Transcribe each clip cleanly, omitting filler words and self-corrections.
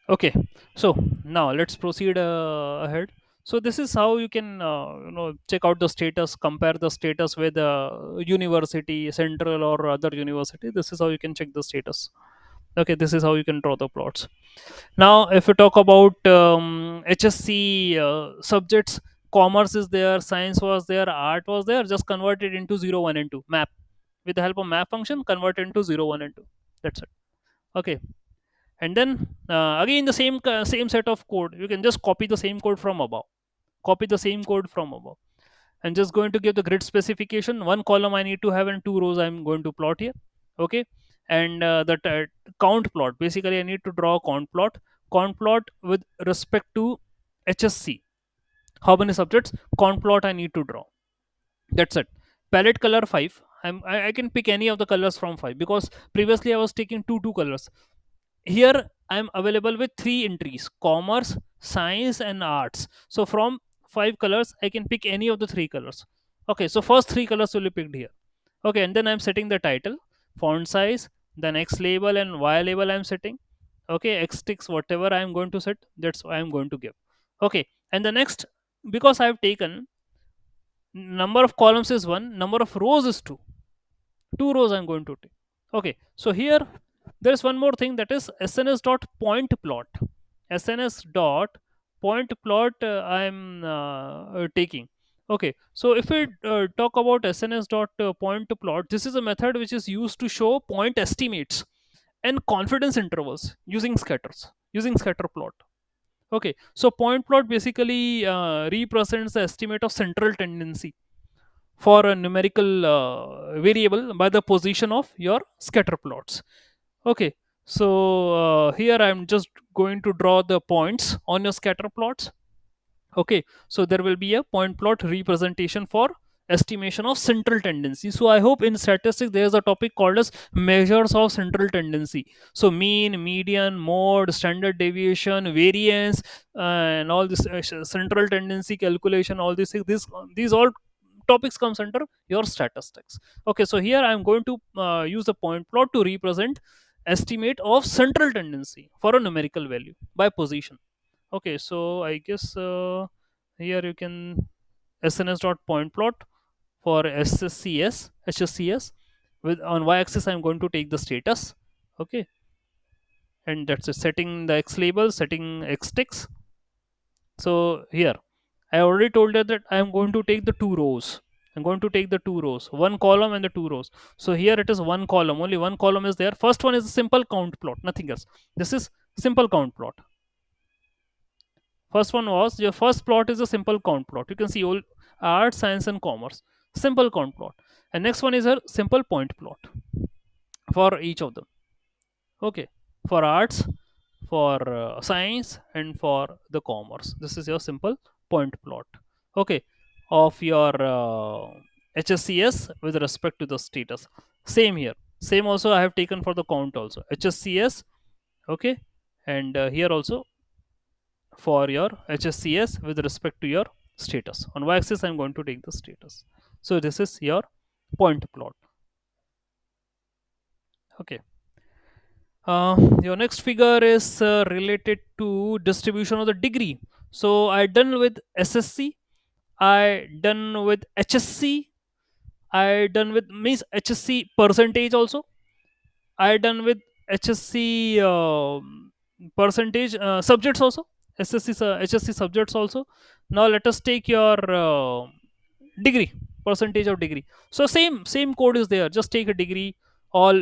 Okay, so now let's proceed ahead. So this is how you can check out the status, compare the status with university, central or other university. This is how you can check the status. Okay, this is how you can draw the plots. Now, if you talk about HSC subjects, commerce is there, science was there, art was there. Just convert it into 0, 1, and 2. Map with the help of map function, convert it into 0, 1, and 2. That's it. Okay, and then again the same set of code. You can just copy the same code from above. Copy the same code from above, and just going to give the grid specification. One column I need to have and two rows I'm going to plot here. Okay, and count plot. Basically, I need to draw a count plot. Count plot with respect to HSC. How many subjects? Count plot I need to draw. That's it. Palette color 5. I can pick any of the colors from 5 because previously I was taking two colors. Here I am available with three entries: commerce, science, and arts. So from 5 colors I can pick any of the three colors. Okay, so first three colors will be picked here. Okay, and then I'm setting the title, font size, then X label and Y label I'm setting. Okay, X sticks whatever I'm going to set, that's what I'm going to give. Okay, and the next, because I've taken number of columns is 1, number of rows is 2. 2 rows I'm going to take. Okay, so here there is one more thing, that is SNS dot point plot. SNS dot point plot I'm taking. Okay, so if we talk about SNS dot point plot, this is a method which is used to show point estimates and confidence intervals using scatter plot. Okay, so point plot basically represents the estimate of central tendency for a numerical variable by the position of your scatter plots. Okay, so here I'm just going to draw the points on your scatter plots. Okay, so there will be a point plot representation for estimation of central tendency. So I hope in statistics there is a topic called as measures of central tendency. So mean, median, mode, standard deviation, variance, and all this central tendency calculation, all these things, these all topics comes under your statistics. Okay, so here I am going to use the point plot to represent estimate of central tendency for a numerical value by position. Okay, so I guess here you can SNS dot point plot for SSCS HSCS. With on y-axis I'm going to take the status. Okay, and that's it. Setting the X label, setting X ticks. So here I already told you that I am going to take the 2 rows. I'm going to take the 2 rows, one column and the 2 rows. So here it is one column, only one column is there. First one is a simple count plot, nothing else. This is simple count plot. First one was your first plot is a simple count plot. You can see all art, science, and commerce. Simple count plot. And next one is a simple point plot for each of them. Okay, for arts, for science, and for the commerce. This is your simple point plot. Okay, of your HSCS with respect to the status. Same here. Same also I have taken for the count also. HSCS. Okay, and here also for your HSCS with respect to your status. On y axis, I'm going to take the status. So this is your point plot. Okay. Your next figure is related to distribution of the degree. So I done with SSC, I done with HSC, I done with means HSC percentage also. I done with HSC percentage subjects also. HSC subjects also. Now let us take your degree, percentage of degree. So same code is there. Just take a degree, all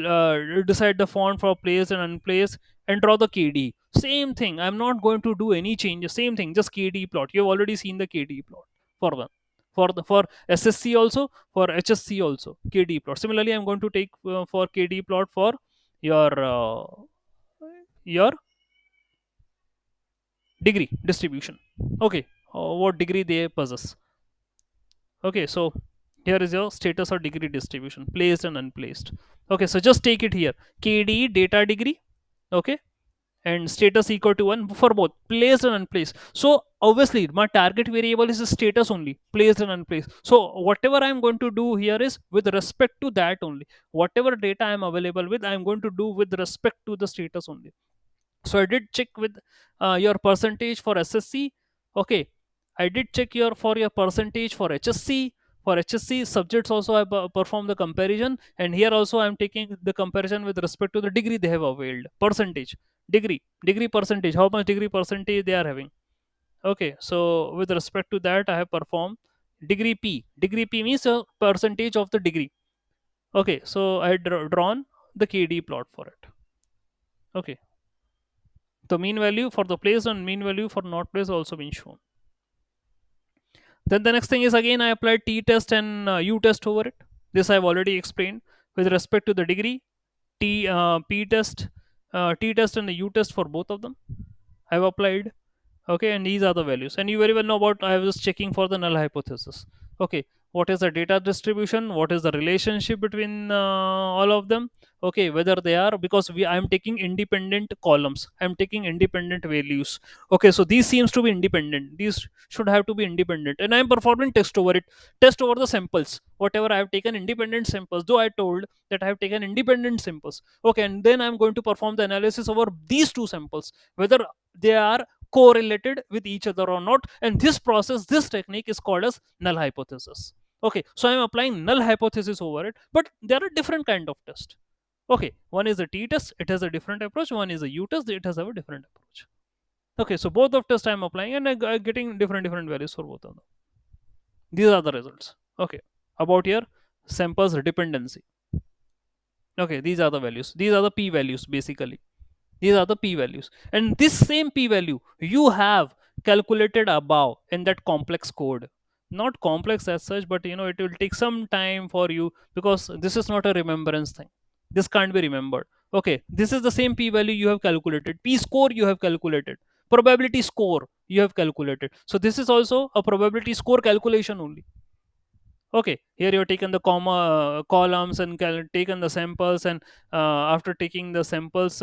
decide the font for placed and unplaced, and draw the KD. Same thing. I'm not going to do any changes. Same thing. Just KD plot. You've already seen the KD plot for them. For SSC also, for HSC also, KD plot. Similarly, I'm going to take for KD plot for your degree distribution. Okay, what degree they possess. Okay, so here is your status or degree distribution, placed and unplaced. Okay, so just take it here, KD data degree. Okay, and status equal to 1 for both placed and unplaced. So obviously my target variable is the status only, placed and unplaced. So whatever I'm going to do here is with respect to that only. Whatever data I'm available with, I'm going to do with respect to the status only. So I did check with your percentage for SSC. Okay, I did check your for your percentage for HSC. For HSC subjects also I perform the comparison, and here also I am taking the comparison with respect to the degree they have availed. Percentage, degree percentage, how much degree percentage they are having. Okay, so with respect to that I have performed degree P. Degree P means a percentage of the degree. Okay, so I had drawn the KD plot for it. Okay, the mean value for the place and mean value for not place also been shown. Then the next thing is, again I applied T test and U test over it. This I've already explained. With respect to the degree, T test and the U test for both of them I've applied. Okay, and these are the values, and you very well know about, I was checking for the null hypothesis. Okay, what is the data distribution, what is the relationship between all of them. Okay, whether they are, because we I am taking independent columns, I am taking independent values. Okay, so these seems to be independent, these should have to be independent, and I am performing test over it. Test over the samples, whatever I have taken independent samples, though I told that I have taken independent samples. Okay, and then I'm going to perform the analysis over these two samples, whether they are correlated with each other or not, and this process, this technique is called as null hypothesis. Okay, so I'm applying null hypothesis over it, but there are different kind of test. Okay, one is a T test, it has a different approach. One is a U test, it has a different approach. Okay, so both of test I'm applying, and I'm getting different values for both of them. These are the results. Okay, about your samples dependency. Okay, these are the values, these are the p values basically. These are the p values, and this same p value you have calculated above in that complex code. Not complex as such, but it will take some time for you, because this is not a remembrance thing. This can't be remembered. Okay, this is the same p value you have calculated, p score you have calculated, probability score you have calculated. So this is also a probability score calculation only. Okay, here you have taken the columns and taken the samples, and after taking the samples,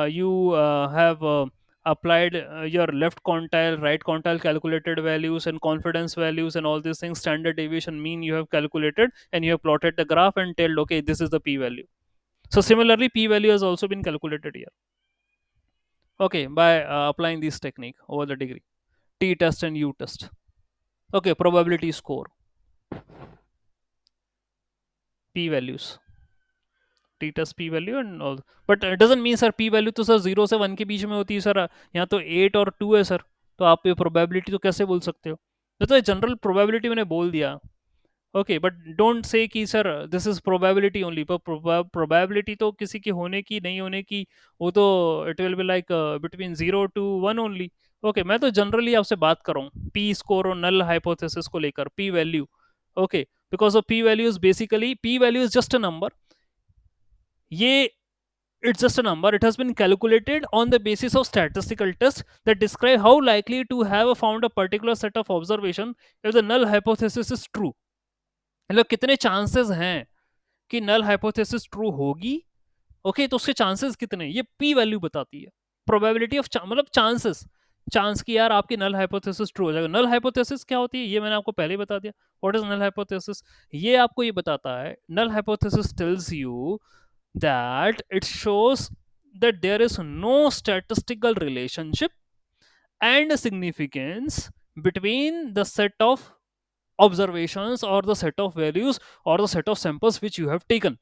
you have applied your left quantile, right quantile calculated values and confidence values and all these things, standard deviation, mean you have calculated, and you have plotted the graph and told, okay, this is the p value. So similarly, p value has also been calculated here. Okay, by applying this technique over the degree, T test and U test. Okay, probability score, p values, t test p value and all, but it doesn't mean sir p value तो sir 0 से 1 के बीच में होती है sir, यहाँ तो 8 और 2 है सर, तो आप ये प्रोबेबिलिटी तो कैसे बोल सकते हो? तो जनरल प्रोबेबिलिटी मैंने बोल दिया. ओके, बट डोंट से कि sir this is probability only, पर प्रोबेबिलिटी तो किसी की होने की नहीं होने की, वो तो it will be like between 0 to 1 only. Okay, मैं तो जनरली आपसे बात कर रहा हूँ पी स्कोर और नल हाइपोथेसिस को लेकर, P value. Okay, because of P value is basically, P value is just a number. ये, it's just a number. It has been calculated on the basis of statistical tests that describe how likely to have found a particular set of observation if the null hypothesis is true. मतलब कितने chances हैं कि null hypothesis true होगी. Okay, तो उसके chances कितने, ये P value बताती है. प्रोबेबिलिटी ऑफ, मतलब चांसेस, चांस की यार आपकी नल हाइपोथेसिस ट्रू हो जाएगा. नल हाइपोथेसिस क्या होती है ये मैंने आपको पहले ही बता दिया. What is null hypothesis? ये आपको ये बताता है, null hypothesis tells you that it shows that there is no statistical relationship and significance between the set of observations or the set of values or the set of samples which you have taken.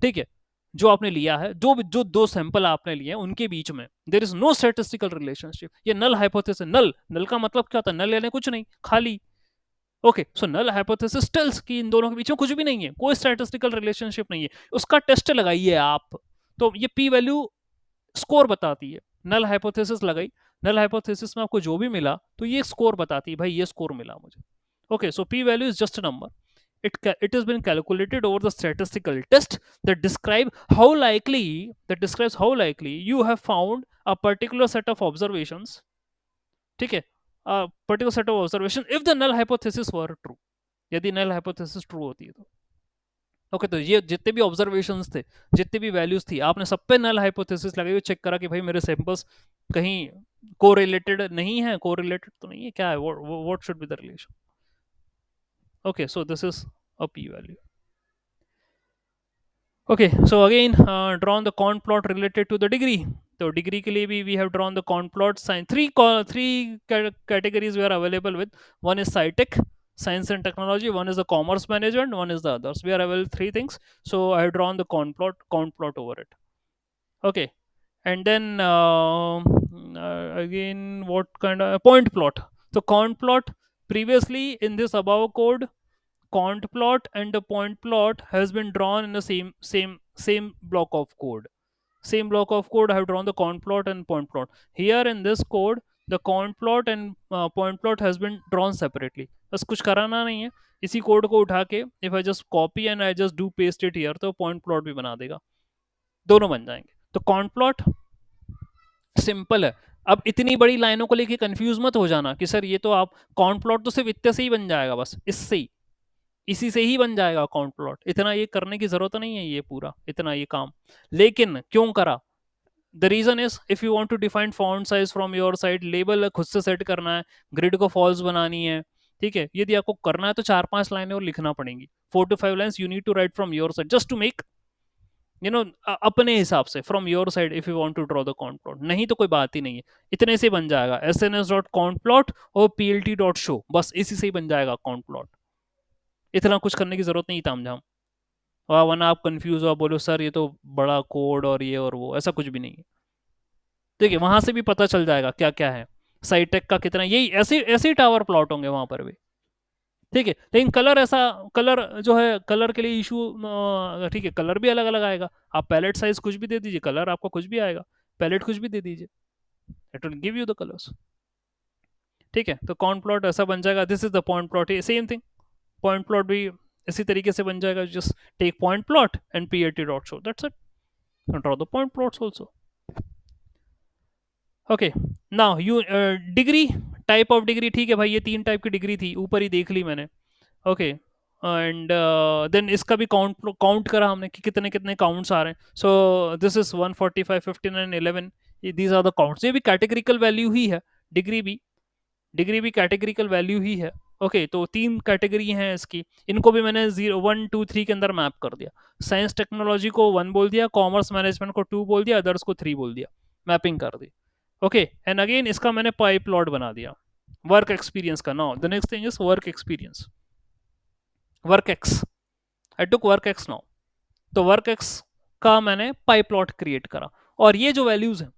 ठीक है, जो आपने लिया है, जो दो sample आपने लिए हैं उनके बीच में there is no statistical relationship. ये नल हाइपोथेसिस. नल, नल का मतलब क्या होता है? नल यानी कुछ नहीं, खाली. ओके, सो नल हाइपोथेसिस टेल्स कि इन दोनों के बीच में कुछ भी नहीं है, कोई स्टैटिस्टिकल रिलेशनशिप नहीं है. उसका टेस्ट लगाइए आप, तो ये पी वैल्यू स्कोर बताती है. नल हाइपोथेसिस लगाई, नल हाइपोथेसिस में आपको जो भी मिला तो ये स्कोर बताती है, भाई ये स्कोर मिला मुझे. Okay, so P value is just a number. It has been calculated over the statistical test that describes how likely you have found a particular set of observations. ठीक है, particular set of observation if the null hypothesis were true. यदि null hypothesis true होती है तो. Okay, तो ये जितने भी ऑब्जर्वेशंस थे, जितनी भी वैल्यूज थी, आपने सब पे नल हाइपोथेसिस लगाई हुई, चेक करा कि भाई मेरे सैंपल्स कहीं कोरिलेटेड नहीं है, कोरिलेटेड तो नहीं है, क्या है, what should be the relation. Okay, so this is a P value. Okay, so again, drawn the con plot related to the degree. तो डिग्री के लिए भी we have drawn the count plot since three categories we are available with. One is scitech science and technology, one is the commerce management, one is the others. We are available three things, so I have drawn the count plot over it. Okay. And then again, what kind of point plot? So count plot, previously in this above code, count plot and the point plot has been drawn in the same block of code. Same block of code, I have drawn the count plot and point plot. Here in this code, the count plot and point plot has been drawn separately. बस कुछ कराना नहीं है, इसी code को उठा के if I just copy and I just do paste it here, तो पॉइंट प्लॉट भी बना देगा, दोनों बन जाएंगे. तो कॉन्ट प्लॉट सिंपल है. अब इतनी बड़ी लाइनों को लेके कंफ्यूज मत हो जाना कि सर ये तो आप कॉन्ट प्लॉट तो सिर्फ इतने से ही बन जाएगा, बस इससे ही, इसी से ही बन जाएगा अकाउंट प्लॉट, इतना ये करने की जरूरत नहीं है, ये पूरा इतना ये काम. लेकिन क्यों करा? The reason is if you want to define font size from your side, label खुद से सेट करना है, ग्रिड को फॉल्स बनानी है, ठीक है, यदि आपको करना है तो 4-5 लाइनें और लिखना पड़ेंगी. 4 to 5 lines you need to write from your side just to make अपने हिसाब से from your side if you want to draw the count plot. नहीं तो कोई बात ही नहीं है, इतने से बन जाएगा. sns.count और plt.show, बस इसी से ही बन जाएगा काउंट प्लॉट. इतना कुछ करने की जरूरत नहीं तामझाम. वरना आप कंफ्यूज हो, बोलो सर ये तो बड़ा कोड और ये और वो, ऐसा कुछ भी नहीं है. ठीक है, वहां से भी पता चल जाएगा क्या क्या है, साइटेक का कितना, यही ऐसे ऐसे ही टावर प्लॉट होंगे वहां पर भी. ठीक है, लेकिन कलर ऐसा, कलर जो है कलर के लिए इशू, ठीक है, कलर भी अलग अलग आएगा. आप पैलेट साइज कुछ भी दे दीजिए, कलर आपका कुछ भी आएगा. पैलेट कुछ भी दे दीजिए, it will give you the colours. ठीक है, तो कॉन प्लॉट ऐसा बन जाएगा. This is the point plot, same thing. Point plot भी इसी तरीके से बन जाएगा. Just take point plot and plt dot show, that's it. Draw the point plots also. Okay, now you degree, type of degree. ठीक है भाई, ये 3 टाइप की डिग्री थी, ऊपर ही देख ली मैंने. ओके, एंड देन इसका भी काउंट करा हमने कि कितने कितने काउंट्स आ रहे हैं. So this is 145, 59, 11. These are the counts. ये भी कैटेगरिकल वैल्यू ही है, डिग्री भी कैटेगरिकल वैल्यू ही है. ओके, तो 3 कैटेगरी हैं इसकी. इनको भी मैंने 0, 1, 2, 3 के अंदर मैप कर दिया. साइंस टेक्नोलॉजी को 1 बोल दिया, कॉमर्स मैनेजमेंट को 2 बोल दिया, अदर्स को 3 बोल दिया, मैपिंग कर दी. ओके, एंड अगेन इसका मैंने पाई प्लॉट बना दिया वर्क एक्सपीरियंस का. Now the next thing is work experience. Work ex, I took work ex now. तो वर्क एक्स का मैंने पाई प्लॉट क्रिएट करा, और ये जो वैल्यूज हैं,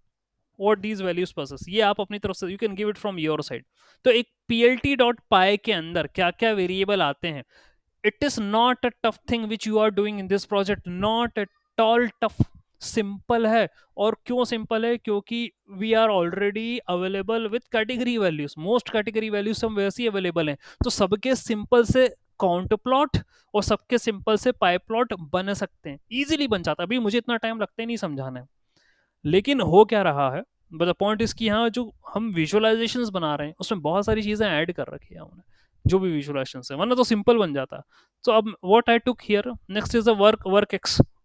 what these values possess, ये आप अपनी तरफ से you can give it from your side. तो एक plt.py के अंदर क्या क्या वेरिएबल आते हैं, it is not a tough thing which you are doing in this project, not at all tough. Simple है. और क्यों सिंपल है? क्योंकि we are already available with category values, most category values हम वैसे ही अवेलेबल हैं. तो सबके सिंपल से काउंट प्लॉट और सबके सिंपल से पाई प्लॉट बन सकते हैं, इजीली बन जाता है. अभी मुझे इतना टाइम लगता ही नहीं समझाने. लेकिन हो क्या रहा है, बट द पॉइंट इसकी, यहाँ जो हम विजुअलाइजेशंस बना रहे हैं उसमें बहुत सारी चीजें ऐड कर रखी है हमने, जो भी विजुअलाइजेशन है, वरना तो सिंपल बन जाता. तो अब what I took here next is the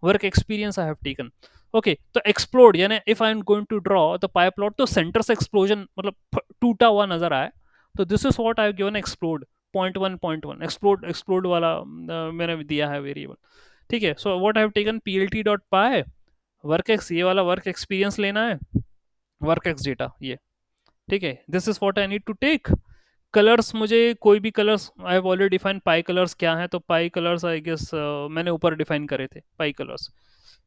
work experience I have taken. Okay, तो एक्सप्लोड, यानी if I am going to draw the pie plot, तो सेंटर से एक्सप्लोजन मतलब टूटा हुआ नजर आए, तो this is what I have given explode. .1 explode वाला मैंने दिया है वेरिएबल. ठीक है, so what I have taken plt.py work x, ये वाला वर्क एक्सपीरियंस लेना है, वर्क एक्स डेटा ये. ठीक है, this is what I need to take. Colours, मुझे कोई भी colours, I have already define pie colours क्या है, तो पाई कलर्स आई गेस मैंने ऊपर डिफाइन करे थे पाई कलर्स.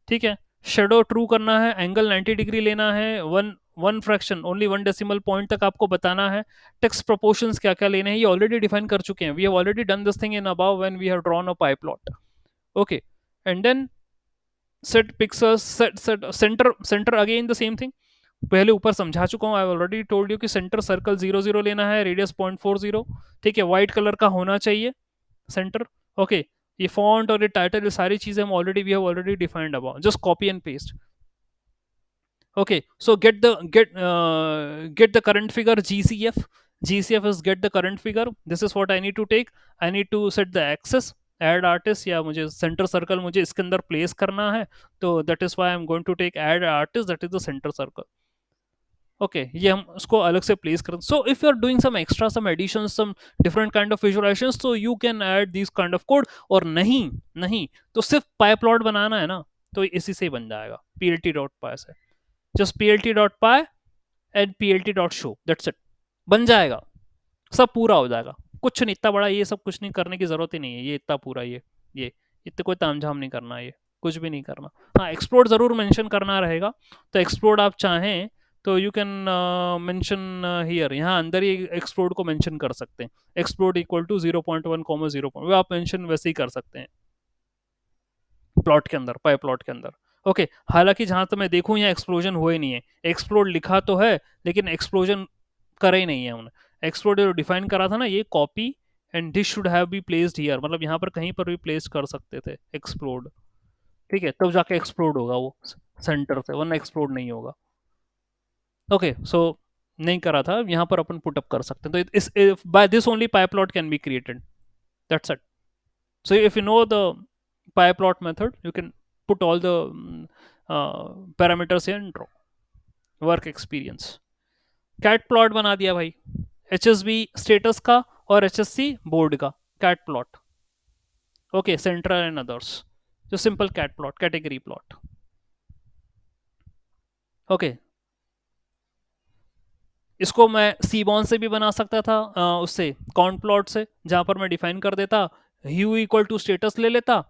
ठीक है, शेडो ट्रू करना है, एंगल 90 डिग्री लेना है, one fraction only 1 decimal point तक आपको बताना है. टेक्स्ट प्रोपोर्शंस क्या क्या लेने हैं ये ऑलरेडी डिफाइन कर चुके हैं, we have already done this thing in above when we have drawn a pie plot. Okay, and then set pixels, set centre again the same thing, पहले ऊपर समझा चुका हूँ. आई ऑलरेडी टोल्ड यू कि centre circle 0 0 लेना है, radius 0.40. ठीक है, व्हाइट कलर का होना चाहिए सेंटर. ओके, ये फॉन्ट और ये टाइटल, ये सारी चीजें हम already we have already defined about, just copy and paste. Okay, so get the current figure, GCF is get the current figure. This is what I need to take. I need to set the axis, add artist, या मुझे center circle मुझे इसके अंदर place करना है, तो that is why I'm going to take add artist, that is the center circle. Okay, ये हम उसको अलग से place कर. So if you are doing some extra, some additions, some different kind of visualizations, so you can add these kind of code. और नहीं तो सिर्फ pie plot बनाना है ना, तो इसी से बन जाएगा plt.py से. Just plt.py and plt.show, that's it, बन जाएगा, सब पूरा हो जाएगा। कुछ नहीं, इतना बड़ा ये सब कुछ नहीं करने की जरूरत ही नहीं है, ये इतना पूरा ये इतने कोई तामझाम नहीं करना है, ये कुछ भी नहीं करना। हाँ, एक्सप्लोर जरूर मेंशन करना रहेगा। तो एक्सप्लोर आप चाहें तो यू कैन मेंशन हियर, यहाँ अंदर ही एक्सप्लोर को मेंशन कर सकते हैं। एक्सप्लोर इक्वल टू 0.1 कॉमा 0, वो आप मेंशन वैसे ही कर सकते हैं प्लॉट के अंदर, पाई प्लॉट के अंदर। ओके, हालांकि जहां तक मैं देखूं यहाँ एक्सप्लोजन हुए नहीं है, एक्सप्लोड लिखा तो है लेकिन एक्सप्लोजन करा ही नहीं है उन्होंने। एक्सप्लोड जो डिफाइन करा था ना, ये copy and this should have be placed here, मतलब यहाँ पर कहीं पर भी प्लेस कर सकते थे एक्सप्लोड, ठीक है, तब जाके एक्सप्लोड होगा वो सेंटर से, वरना एक्सप्लोड नहीं होगा। ओके, सो नहीं करा था, यहाँ पर अपन पुटअप कर सकते हैं। तो इस by this only pie plot can be created, that's it. So if you know the pie-plot method, you can put all the parameters here and draw work experience। Cat plot बना दिया भाई, HSB status का और HSC board का cat plot. Okay, central and others, जो simple cat plot, category plot. Okay, इसको मैं सीबॉन से भी बना सकता था, उससे काउंट प्लॉट से, जहां पर मैं डिफाइन कर देता ह्यू इक्वल टू स्टेटस ले लेता,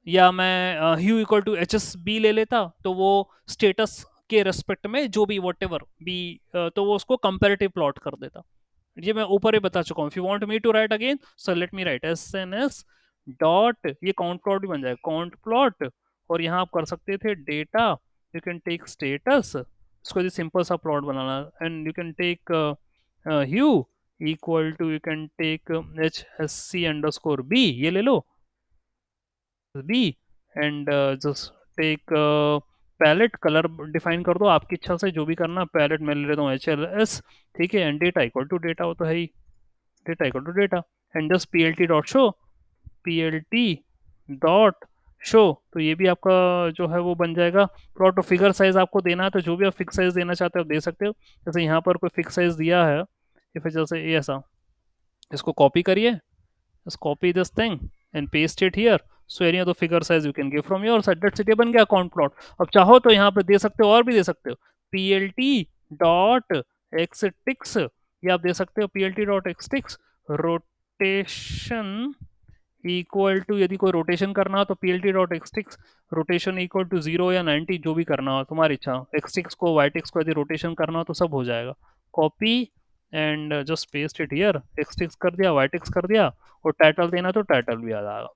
या मैं hue equal to H S B ले लेता, तो वो स्टेटस के रेस्पेक्ट में जो भी वट एवर बी, तो वो उसको कंपेरेटिव प्लॉट कर देता। ये मैं ऊपर ही बता चुका हूँ। If you want me to write again, so let me write S N S dot, ये काउंट प्लॉट भी बन जाएगा, काउंट प्लॉट। और यहाँ आप कर सकते थे data, you can take status, इसको सिंपल सा प्लॉट बनाना, and you can take hue equal to, you can take H S C underscore b, ये ले लो b, and just take palette colour define कर दो आपकी इच्छा से, जो भी करना, पैलेट मैं ले लेता हूँ HLS, ठीक है, and data equal to data, वो तो है ही, data equal to data, and just PLT dot show, PLT dot show. तो ये भी आपका जो है वो बन जाएगा प्लॉट। और फिगर साइज आपको देना है तो जो भी आप फिक्स साइज देना चाहते हो आप दे सकते हो। जैसे यहाँ पर कोई फिक्स साइज दिया है, या फिर जैसे ये ऐसा, इसको कॉपी करिए, just copy this thing and paste it here, so any of the figure size you can give from your side, that's it, ये बन गया अकाउंट प्लॉट। अब चाहो तो यहाँ पे दे सकते हो, और भी दे सकते हो, plt डॉट एक्सटिक्स, ये आप दे सकते हो plt dot xticks rotation equal to, यदि कोई रोटेशन करना हो तो plt dot xticks rotation equal to 0 या 90, जो भी करना हो तुम्हारी इच्छा, एक्सटिक्स को वाईटिक्स को यदि रोटेशन करना हो तो सब हो जाएगा। Copy and just paste it here, xticks कर दिया, वाईटिक्स कर दिया, और टाइटल देना तो टाइटल भी आ जाएगा,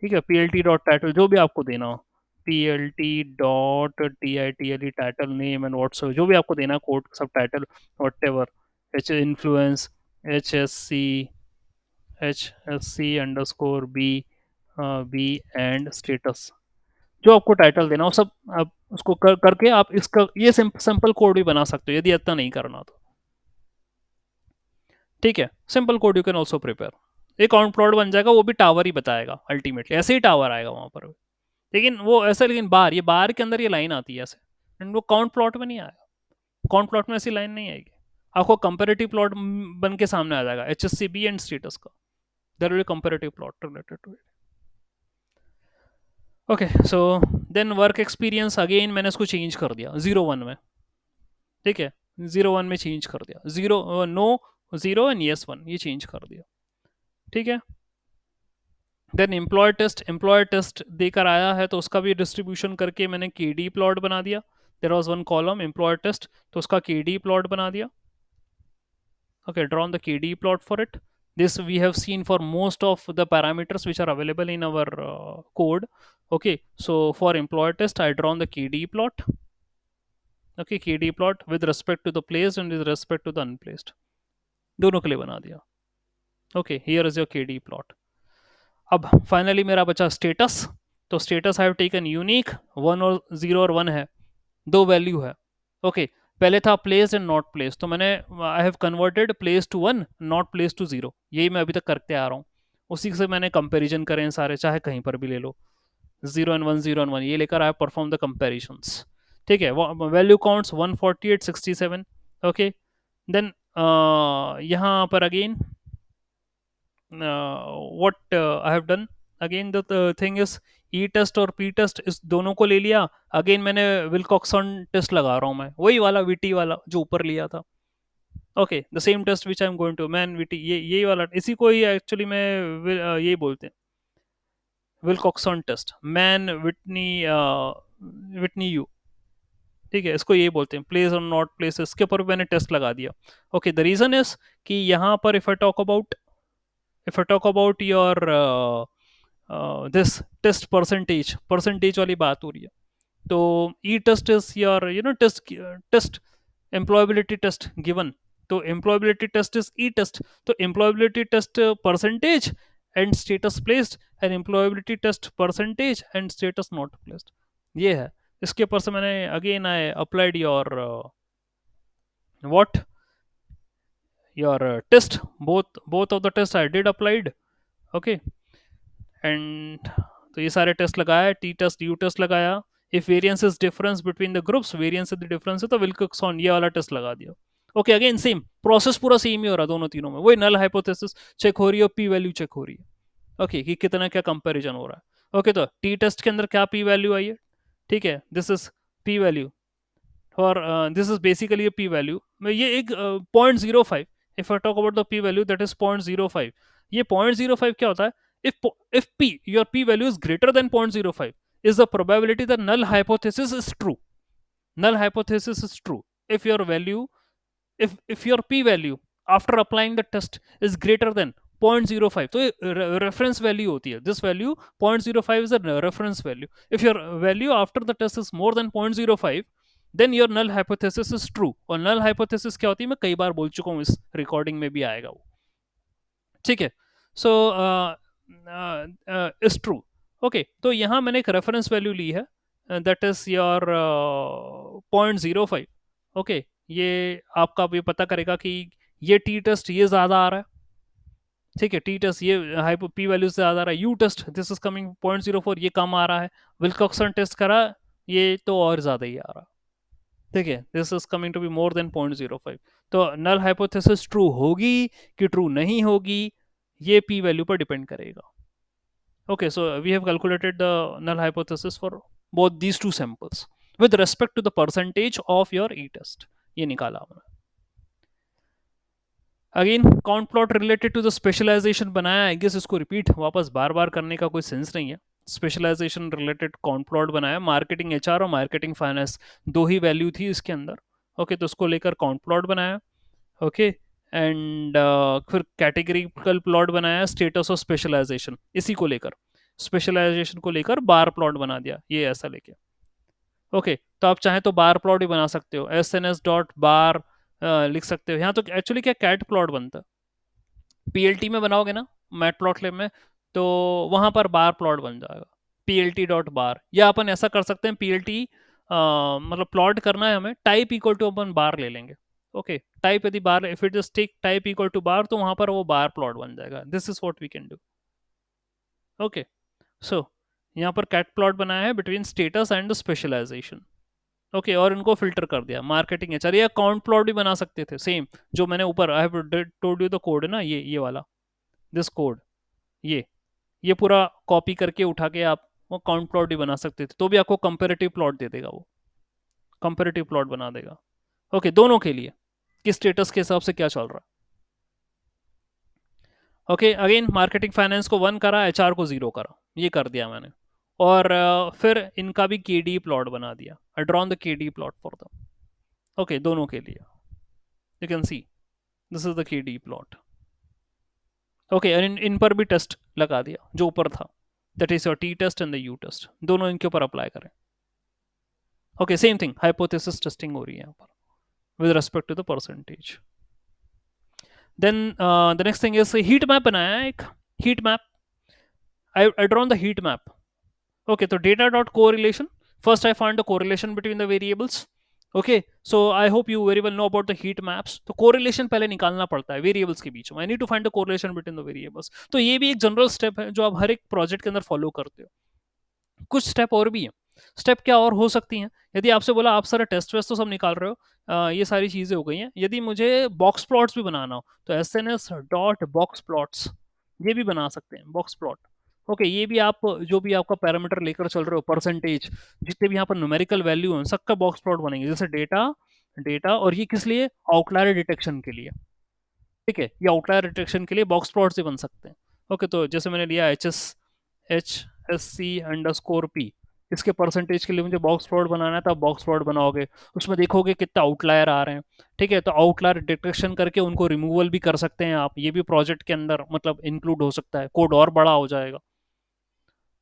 ठीक है, plt डॉट टाइटल जो भी आपको देना हो, plt dot title title name and whatsoever, जो भी आपको देना code subtitle whatever, H influence HSC underscore B and status, जो आपको टाइटल देना हो सब आप उसको करके आप इसका ये सिंपल कोड भी बना सकते हो यदि इतना नहीं करना तो, ठीक है, simple code you can also prepare. एक काउंट प्लॉट बन जाएगा, वो भी टावर ही बताएगा, अल्टीमेटली ऐसे ही टावर आएगा वहां पर, लेकिन वो ऐसा, लेकिन बार, ये बार के अंदर ये लाइन आती है ऐसे, एंड वो काउंट प्लॉट में नहीं आएगा, काउंट प्लॉट में ऐसी लाइन नहीं आएगी, आपको कंपेरेटिव प्लॉट बन के सामने आ जाएगा, HSCB एंड स्टेटस का, there will be comparative plot related to it. Okay, so then work experience again मैंने इसको चेंज कर दिया 0 1 में, ठीक है, 0 1 में चेंज कर दिया, 0 नो 0 एंड यस 1, ये चेंज कर दिया, ठीक है। देन एम्प्लॉय टेस्ट देकर आया है तो उसका भी डिस्ट्रीब्यूशन करके मैंने KD प्लॉट बना दिया, there was one column employ test, तो उसका KD प्लॉट बना दिया। Okay, drawn the KD plot for it. This we have seen for most of the parameters which are available in our code. Okay, so for employer test I drawn the KD plot. Okay, KD plot with respect to the placed and with respect to the unplaced, दोनों के लिए बना दिया। Okay, here is your KD plot। अब finally मेरा बचा status, तो status I have taken unique, 1 और 0 और 1 है, दो वैल्यू है। ओके, पहले था प्लेस एंड नॉट प्लेस, तो मैंने I have converted place to 1, not place to 0, यही मैं अभी तक करते आ रहा हूँ, उसी से मैंने कंपेरिजन करे हैं सारे, चाहे कहीं पर भी ले लो, 0 एंड 1 0 एंड 1, ये लेकर आई परफॉर्म द कंपेरिजन्स, ठीक है। Value counts 148 67। ओके, देन यहाँ पर अगेन what I have done, again the thing is E test और पी टेस्ट इस दोनों को ले लिया, अगेन मैंने विल्कॉक्सन टेस्ट लगा रहा हूँ मैं, वही वाला वीटी वाला जो ऊपर लिया था। Okay, the same test which I am going to Mann Whitney, ये वाला, इसी को ही एक्चुअली में यही बोलते हैं Wilcoxon test, Mann Whitney Whitney U, ठीक है, इसको ये बोलते हैं प्लेस और नॉट प्लेस, इसके ऊपर मैंने टेस्ट लगा दिया। ओके, द रीजन इज कि यहाँ पर if I talk about your this test percentage वाली बात हो रही है, तो e test is your test employability test given, तो employability test is E test, तो employability test percentage and status placed, and employability test percentage and status not placed, ये है। इसके ऊपर से मैंने again I applied your what your test, both of the test I did applied. Okay, and तो ये सारे टेस्ट लगाया, टी टेस्ट यू टेस्ट लगाया, if variance is difference between the groups, variance is the difference है तो विल्कॉक्सन ये वाला test लगा दिया। ओके, अगेन सेम प्रोसेस, पूरा सेम ही हो रहा है दोनों तीनों में, वही नल हाइपोथेसिस चेक हो रही है और पी वैल्यू चेक हो रही है। ओके, कि कितना क्या कंपैरिजन हो रहा है। ओके, तो टी टेस्ट के अंदर क्या पी वैल्यू आई है, ठीक है, this is P value for this is basically a p value, ये एक 0.05, if I talk about the p value that is 0.05, ये 0.05 क्या होता है, if p your p value is greater than 0.05 is the probability that null hypothesis is true, null hypothesis is true if your value, if your p value after applying the test is greater than 0.05, तो ये reference value होती है, this value 0.05 is a reference value, if your value after the test is more than 0.05 then your null hypothesis is true, और null hypothesis क्या होती है मैं कई बार बोल चुका हूँ, इस रिकॉर्डिंग में भी आएगा वो, ठीक है। So is true. ओके, तो यहाँ मैंने एक रेफरेंस वैल्यू ली है, दैट इज योर 0.05। ओके, ये आपका भी पता करेगा कि ये टी टेस्ट ये ज़्यादा आ रहा है, ठीक है, टी टेस्ट ये हाइपो पी वैल्यू से ज़्यादा आ रहा है, U test this is coming 0.04 ये कम आ रहा है, विल्कॉक्सन टेस्ट करा ये तो और ज़्यादा ही आ रहा है, ठीक है, this is coming to be more than 0.05, तो नल हाइपोथेसिस ट्रू होगी कि ट्रू नहीं होगी ये पी वैल्यू पर डिपेंड करेगा। Okay, so we have calculated the null hypothesis for both these two samples with respect to the percentage of your E test, ये निकाला हमने। Again count plot related to the specialisation बनाया, I guess इसको repeat वापस बार बार करने का कोई sense नहीं है, स्पेशलाइजेशन रिलेटेड काउंट प्लॉट बनाया, मार्केटिंग एचआर और मार्केटिंग फाइनेंस दो ही वैल्यू थी इसके अंदर। ओके, तो उसको लेकर काउंट प्लॉट बनाया। ओके, एंड फिर कैटेगरिकल प्लॉट बनाया, स्टेटस और स्पेशलाइजेशन इसी को लेकर, स्पेशलाइजेशन को लेकर बार प्लॉट बना दिया ये ऐसा लेके। ओके, तो आप चाहें तो बार प्लॉट भी बना सकते हो, S N S dot bar लिख सकते हो यहाँ, तो एक्चुअली क्या कैट प्लॉट बनता है, पीएलटी में बनाओगे ना मैट प्लॉट लिब में, तो वहां पर बार प्लॉट बन जाएगा, पीएलटी डॉट बार, या अपन ऐसा कर सकते हैं पीएलटी मतलब प्लॉट करना है हमें, टाइप इक्वल टू अपन बार ले लेंगे। ओके, टाइप यदि bar, if it is take type equal to bar, तो वहां पर वो बार प्लॉट बन जाएगा, this is what we can do. Okay, so यहाँ पर कैट प्लॉट बनाया है between status and specialisation. Okay, और इनको फिल्टर कर दिया, मार्केटिंग एचआर, या काउंट प्लॉट भी बना सकते थे सेम, जो मैंने ऊपर I have told you the code है ना, ये वाला दिस कोड, ये पूरा कॉपी करके उठा के आप वो काउंट प्लॉट भी बना सकते थे, तो भी आपको कंपेरेटिव प्लॉट दे देगा, वो कंपेरेटिव प्लॉट बना देगा। ओके, दोनों के लिए किस स्टेटस के हिसाब से क्या चल रहा है। ओके, अगेन मार्केटिंग फाइनेंस को 1 करा, एचआर को 0 करा, ये कर दिया मैंने, और फिर इनका भी के डी प्लॉट बना दिया, I drawn the K D plot for them. Okay, दोनों के लिए you can see this is the K D plot. Okay, इन पर भी टेस्ट लगा दिया जो ऊपर था, that is your T test and the U test, दोनों इनके ऊपर अप्लाई करें। Okay, same thing, hypothesis testing हो रही है यहाँ पर with respect to the percentage. Then the next thing is heat map बनाया है, एक heat map, I drawn the heat map. Okay, तो data dot correlation, first I find the correlation between the variables. Okay, so I hope you very well know about the heat maps, तो correlation पहले निकालना पड़ता है variables के बीच में, I need to find the correlation between the variables, तो ये भी एक जनरल स्टेप है जो आप हर एक प्रोजेक्ट के अंदर फॉलो करते हो। कुछ स्टेप और भी हैं, स्टेप क्या और हो सकती हैं, यदि आपसे बोला आप सारे टेस्ट वेस्ट तो सब निकाल रहे हो, ये सारी चीज़ें हो गई हैं, यदि मुझे बॉक्स प्लॉट्स भी बनाना हो तो S N S dot box plots ये भी बना सकते हैं, बॉक्स प्लॉट। ओके, ये भी आप जो भी आपका पैरामीटर लेकर चल रहे हो, परसेंटेज, जितने भी यहाँ पर न्यूमेरिकल वैल्यू हैं, सबका बॉक्स प्लॉट बनेंगे। जैसे डेटा, डेटा, और ये किस लिए, आउटलायर डिटेक्शन के लिए। ठीक है, ये आउटलायर डिटेक्शन के लिए बॉक्स प्लॉट से बन सकते हैं। ओके, तो जैसे मैंने लिया HSC_P, इसके परसेंटेज के लिए मुझे बॉक्स प्लॉट बनाना है, तो आप बॉक्स प्लॉट बनाओगे, उसमें देखोगे कितना आउटलायर आ रहे हैं। ठीक है, तो आउटलायर डिटेक्शन करके उनको रिमूवल भी कर सकते हैं आप, ये भी प्रोजेक्ट के अंदर मतलब इंक्लूड हो सकता है, कोड और बड़ा हो जाएगा।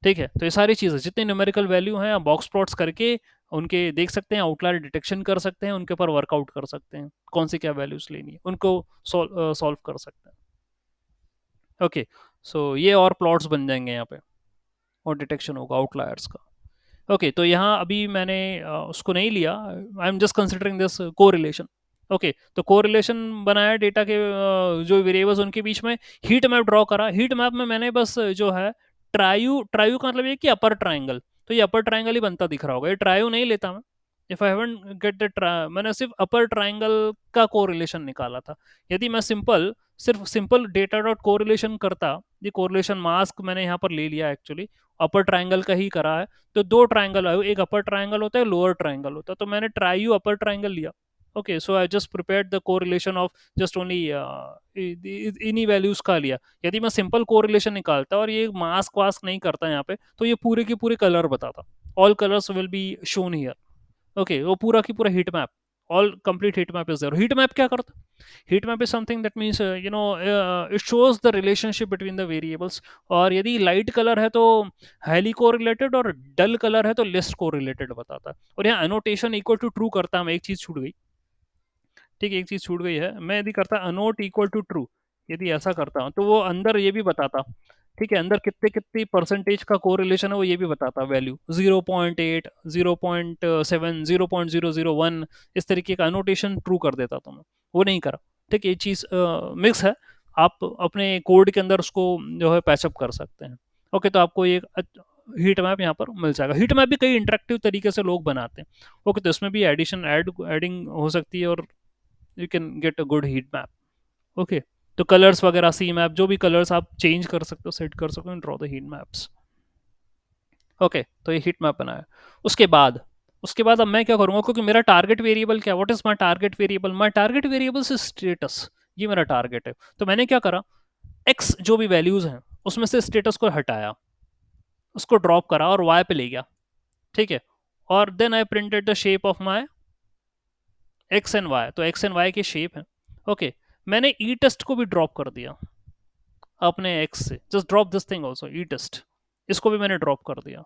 ठीक है, तो ये सारी चीज़ें जितने न्यूमेरिकल वैल्यू हैं आप बॉक्स प्लॉट्स करके उनके देख सकते हैं, आउटलायर डिटेक्शन कर सकते हैं, उनके ऊपर वर्कआउट कर सकते हैं, कौन सी क्या वैल्यूज लेनी है उनको सॉल्व कर सकते हैं। ओके, सो ये और प्लॉट्स बन जाएंगे यहाँ पे, और डिटेक्शन होगा आउटलायर्स का। ओके, तो यहाँ अभी मैंने उसको नहीं लिया, I am just considering this correlation. Okay, तो कोरिलेशन बनाया डेटा के जो वेरिएबल्स उनके बीच में, हीट मैप ड्रॉ करा। हीट मैप में मैंने बस जो है ट्रायू, ट्रायू का मतलब ये कि अपर ट्राइंगल, तो ये अपर ट्राइंगल ही बनता दिख रहा होगा, ये ट्रायू नहीं लेता मैं। If I haven't get the मैंने सिर्फ अपर ट्राइंगल का कोरिलेशन निकाला था। यदि मैं सिर्फ सिंपल डेटा डॉट कोरिलेशन करता, ये कोरिलेशन मास्क मैंने यहाँ पर ले लिया एक्चुअली, अपर ट्राइंगल का ही करा है। तो दो ट्राइंगल आए, एक अपर ट्राइंगल होता है, लोअर ट्राइंगल होता है, तो मैंने ट्रायू अपर ट्राइंगल लिया। Okay, so I just prepared the correlation of just only इन्हीं वैल्यूज का लिया। यदि मैं सिंपल कोरिलेशन निकालता और ये मास्क वास्क नहीं करता यहाँ पे, तो ये पूरे के पूरे कलर बताता, all colours will be shown here. Okay, वो पूरा की पूरा heat map, all complete heat map is there. Heat map क्या करता है? Heat map is something that means it shows the relationship between the variables. और यदि लाइट कलर है तो हाईली कोरिलेटेड, और डल कलर है तो लेस कोरिलेटेड बताता है। और यहाँ अनोटेशन इक्वल टू ट्रू करता है, एक चीज छूट गई। ठीक है, एक चीज छूट गई है, मैं यदि करता अनोट इक्वल टू ट्रू, यदि ऐसा करता हूँ तो वो अंदर ये भी बताता। ठीक है, अंदर कितने कितनी परसेंटेज का कोरिलेशन है वो ये भी बताता, वैल्यू 0.8, 0.7, 0.001, इस तरीके का अनोटेशन ट्रू कर देता था मैं, वो नहीं करा। ठीक है, ये चीज़ मिक्स है, आप अपने कोड के अंदर उसको जो है पैचअप कर सकते हैं। ओके, तो आपको ये हीट मैप यहाँ पर मिल जाएगा। हीट मैप भी कई इंटरेक्टिव तरीके से लोग बनाते हैं। ओके, तो इसमें भी एडिंग हो सकती है, और you can get a good heat map. Okay, तो कलर्स वगैरह, सी मैप, जो भी कलर्स आप चेंज कर सकते हो, सेट कर सकते हो, draw the heat maps. Okay, तो ये हीट मैप बनाया। उसके बाद अब मैं क्या करूंगा, क्योंकि मेरा टारगेट वेरिएबल क्या, what is my target variable, my target variable is status, ये मेरा टारगेट है। तो मैंने क्या करा, एक्स जो भी वैल्यूज हैं उसमें से स्टेटस को हटाया, उसको ड्रॉप करा और वाई पे ले गया। ठीक है, और then I printed the shape of my X and Y, तो एक्स एंड वाई की शेप है। ओके, मैंने ई टेस्ट को भी ड्रॉप कर दिया अपने एक्स से, just drop this thing also, E test, इसको भी मैंने ड्रॉप कर दिया।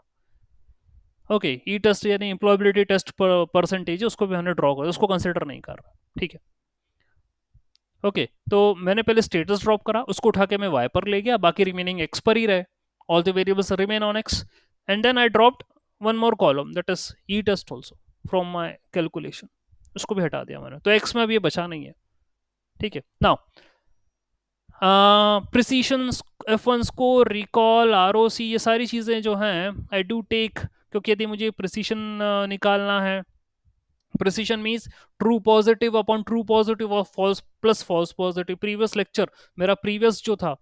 ओके, ई टेस्ट यानी एम्प्लॉयबिलिटी टेस्ट परसेंटेज, उसको भी मैंने ड्रॉप कर, उसको कंसिडर नहीं कर रहा। ठीक है, ओके, तो मैंने पहले स्टेटस ड्रॉप करा, उसको उठा के मैं वाई पर ले गया, बाकी रिमेनिंग एक्स पर ही रहे, all the variables remain on X. And then I dropped one more column that is E test also from my calculation, उसको भी हटा दिया मैंने, तो एक्स में भी ये बचा नहीं है। ठीक है, नाउ प्रिसीशन, F1 को रिकॉल, ROC, ये सारी चीज़ें जो हैं आई डू टेक, क्योंकि यदि मुझे प्रिसीशन निकालना है, precision means true positive upon true positive और false plus false positive. Previous lecture, मेरा प्रीवियस जो था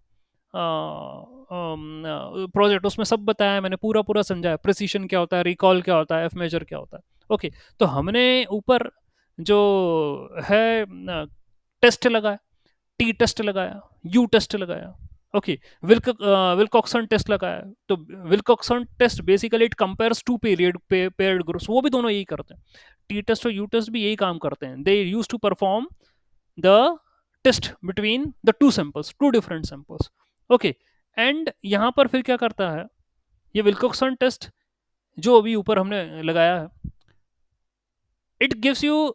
प्रोजेक्ट, उसमें सब बताया मैंने, पूरा पूरा समझाया, प्रिसीशन क्या होता है, रिकॉल क्या होता है, एफ मेजर क्या होता है। ओके, तो हमने ऊपर जो है टेस्ट लगाया, टी टेस्ट लगाया, यू टेस्ट लगाया। ओके, विल्कॉक्सन टेस्ट लगाया, तो Wilcoxon test basically it compares two paired groups, वो भी दोनों यही करते हैं, टी टेस्ट और यू टेस्ट भी यही काम करते हैं। They use to perform the test between the two samples, two different samples. Okay, and यहां पर फिर क्या करता है, ये विल्कॉक्सन टेस्ट जो अभी ऊपर हमने लगाया है, it gives you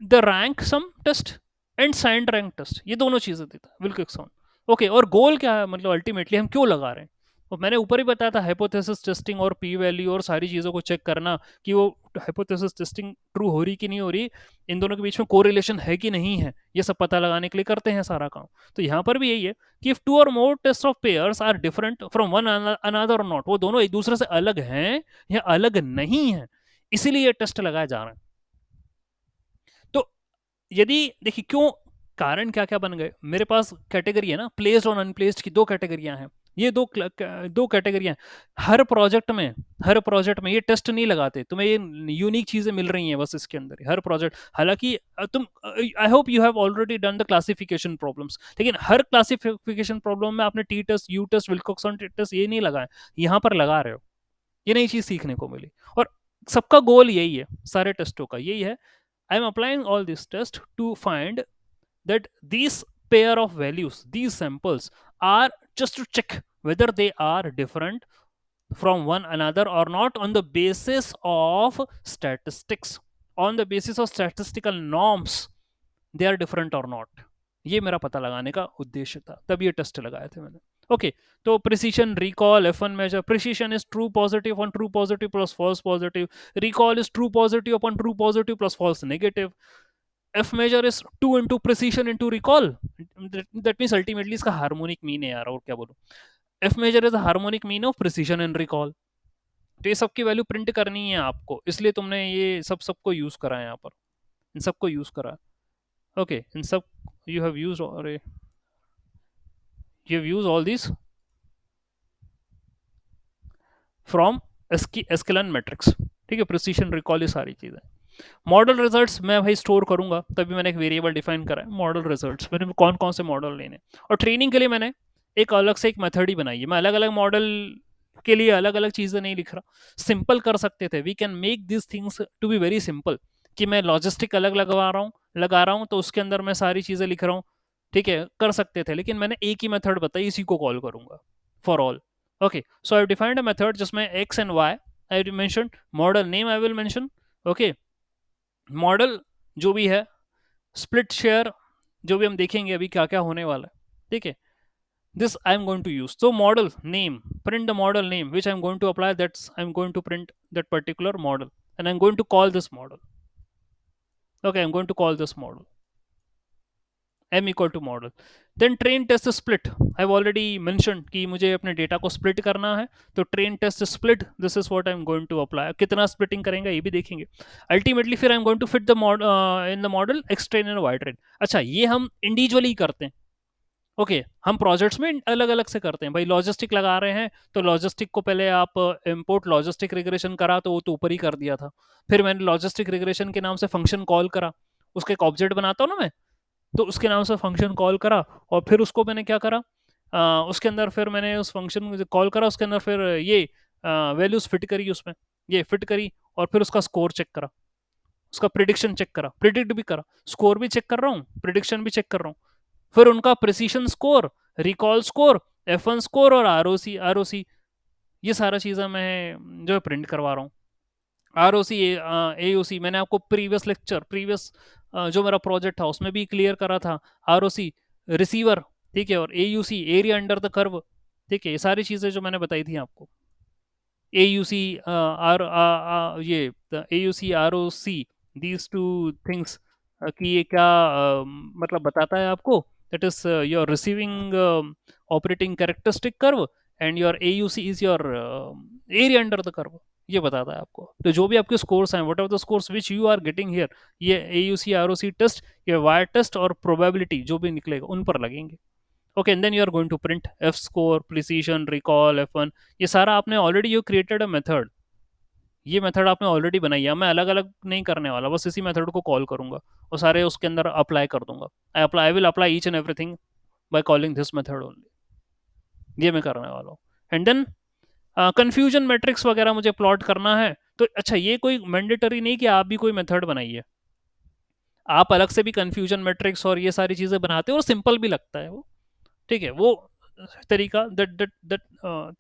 the rank sum test and signed rank test, ये दोनों चीजें देता है विल्किंसन। ओके, और गोल क्या है, मतलब अल्टीमेटली हम क्यों लगा रहे हैं, और मैंने ऊपर ही बताया था, हाइपोथेसिस टेस्टिंग और पी वैल्यू और सारी चीज़ों को चेक करना कि वो हाइपोथेसिस टेस्टिंग ट्रू हो रही कि नहीं हो रही, इन दोनों के बीच में कोरिलेशन है कि नहीं है, ये सब पता लगाने के लिए करते हैं सारा काम। तो यहाँ पर भी यही है कि इफ टू और more test of pairs are different from one another और नॉट, वो दोनों एक दूसरे से अलग हैं या अलग नहीं है, इसीलिए ये टेस्ट लगाया जा रहा है। तो यदि देखिए क्यों, कारण क्या क्या बन गए, मेरे पास कैटेगरी है ना, प्लेस्ड और अनप्लेस्ड की दो कैटेगरियां हैं। ये दो कैटेगरी हैं। हर प्रोजेक्ट में हर प्रोजेक्ट में ये टेस्ट नहीं लगाते तुम्हें, ये यूनिक चीजें मिल रही हैं बस इसके अंदर हर प्रोजेक्ट। हालांकि तुम, I hope you have already done the classification problems, लेकिन हर क्लासिफिकेशन प्रॉब्लम में आपने t test, u test, Wilcoxon test ये नहीं लगाए, यहाँ पर लगा रहे हो। ये नई चीज सीखने को मिली। और सबका गोल यही है, सारे टेस्टों का यही है, I am applying all this test to find that these pair of values, these samples, are just to check whether they are different from one another or not on the basis of statistics, on the basis of statistical norms, they are different or not। ये मेरा पता लगाने का उद्देश्य था, तब ये test लगाए थे मैंने। ओके, तो precision recall F1 measure, precision is true positive on true positive plus false positive, recall is true positive upon true positive plus false negative, F measure is 2 into precision into recall, that means ultimately इसका harmonic mean है यार, और क्या बोलूं। F measure is a harmonic mean of precision and recall। तो ये सबकी value print करनी है आपको, इसलिए तुमने ये सबको यूज करा है यहाँ पर, इन सबको यूज करा है। ओके, इन सब यू हैव यूज, और you have use all this from sklearn matrix. ठीक है, प्रिसीशन, रिकॉल, ये सारी चीजें। मॉडल रिजल्ट्स मैं भाई स्टोर करूंगा, तभी मैंने एक वेरिएबल डिफाइन करा है मॉडल रिजल्ट्स, मैंने कौन कौन से मॉडल लेने। और ट्रेनिंग के लिए मैंने एक अलग से एक मेथड ही बनाई है, मैं अलग अलग मॉडल के लिए अलग अलग चीज़ें नहीं लिख रहा। सिंपल कर सकते थे, we can make this things to be very simple, कि मैं लॉजिस्टिक अलग लगा रहा हूँ तो उसके अंदर मैं सारी चीज़ें लिख रहा हूँ। ठीक है, कर सकते थे, लेकिन मैंने एक ही मेथड बताई, इसी को कॉल करूंगा for all. Okay, so I defined a method जिसमें x and y I mention, model name I will mention. Okay, model जो भी है, स्प्लिट शेयर जो भी हम देखेंगे अभी क्या क्या होने वाला है। ठीक है, this I am going to use, so model name, print the model name which I am going to apply, that's I am going to print that particular model, and I'm going to call this model। Okay, I'm going to call this model m equal to model। then train test split, I've already mentioned कि मुझे अपने data को split करना है, तो train test split, this is what I'm going to apply। कितना splitting करेंगे ये भी देखेंगे। अल्टीमेटली फिर I'm going to fit the model in the model x train and y train। अच्छा, ये हम इंडिविजुअली करते हैं। ओके, हम प्रोजेक्ट्स में अलग अलग से करते हैं भाई। लॉजिस्टिक लगा रहे हैं तो लॉजिस्टिक को पहले आप इंपोर्ट लॉजिस्टिक रिग्रेशन करा, तो वो तो ऊपर ही कर दिया था। फिर मैंने लॉजिस्टिक रिग्रेशन के नाम से फंक्शन कॉल करा, उसका एक ऑब्जेक्ट बनाता हूँ ना मैं, तो उसके नाम से फंक्शन कॉल करा, और फिर उसको मैंने क्या करा, उसके अंदर फिर मैंने उस फंक्शन कॉल करा, उसके अंदर फिर ये वैल्यूज फिट करी उसमें, ये फिट करी, और फिर उसका स्कोर चेक करा, उसका प्रिडिक्शन चेक करा, प्रिडिक्ट भी करा, स्कोर भी चेक कर रहा हूँ, प्रिडिक्शन भी चेक कर रहा हूँ। फिर उनका precision score, recall score, F1 score और आरओसी, ये सारा चीज़ें मैं जो है प्रिंट करवा रहा हूँ। आरओसी, एओसी, मैंने आपको प्रीवियस लेक्चर, प्रीवियस जो मेरा प्रोजेक्ट था उसमें भी क्लियर करा था। आरओसी रिसीवर, ठीक है, और AUC area under the curve. ठीक है, ये सारी चीज़ें जो मैंने बताई थी आपको। AUC, ये AUC ROC, these two things, कि ये क्या मतलब बताता है आपको, that is your receiving operating characteristic curve and your AUC is your area under the curve, ये बताता है आपको। तो जो भी आपके स्कोर्स हैं, whatever the scores which you are getting here, ये AUC ROC टेस्ट, ये वायर टेस्ट और प्रोबेबिलिटी जो भी निकलेगा उन पर लगेंगे। Okay, and then you are going to print F score, precision, recall, F1, ये सारा आपने already you created a method, ये मेथड आपने ऑलरेडी बनाई है, मैं अलग अलग नहीं करने वाला, बस इसी मेथड को कॉल करूंगा और सारे उसके अंदर अप्लाई कर दूंगा। I will apply each and everything by calling this method only, ये मैं करने वाला हूँ। एंड देन कंफ्यूजन मैट्रिक्स वगैरह मुझे प्लॉट करना है, तो अच्छा ये कोई मैंडेटरी नहीं कि आप भी कोई मेथड बनाइए, आप अलग से भी कंफ्यूजन मैट्रिक्स और ये सारी चीजें बनाते हो और सिंपल भी लगता है वो। ठीक है, वो तरीका, that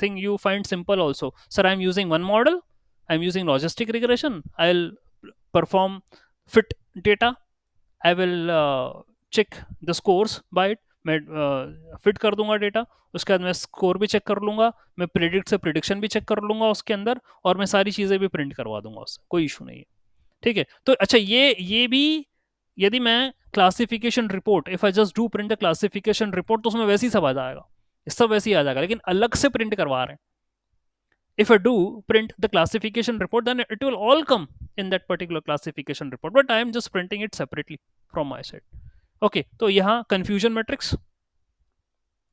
thing you find simple also, sir I'm using one model, I'm using logistic regression, I'll perform fit data, I will check the scores by it, मैं फिट कर दूंगा डेटा, उसके बाद मैं स्कोर भी चेक कर लूंगा, मैं प्रिडिक्ट से प्रिडिक्शन भी चेक कर लूंगा उसके अंदर, और मैं सारी चीज़ें भी प्रिंट करवा दूंगा उससे, कोई इशू नहीं है। ठीक है, तो अच्छा ये भी, यदि मैं classification report, if I just do print the classification report, तो उसमें वैसे ही सब आ जाएगा, सब वैसे ही आ जाएगा, लेकिन अलग से प्रिंट करवा रहे हैं। If I do print the classification report, then it will all come in that particular classification report, but I am just printing it separately from my side। Okay, तो यहाँ confusion matrix,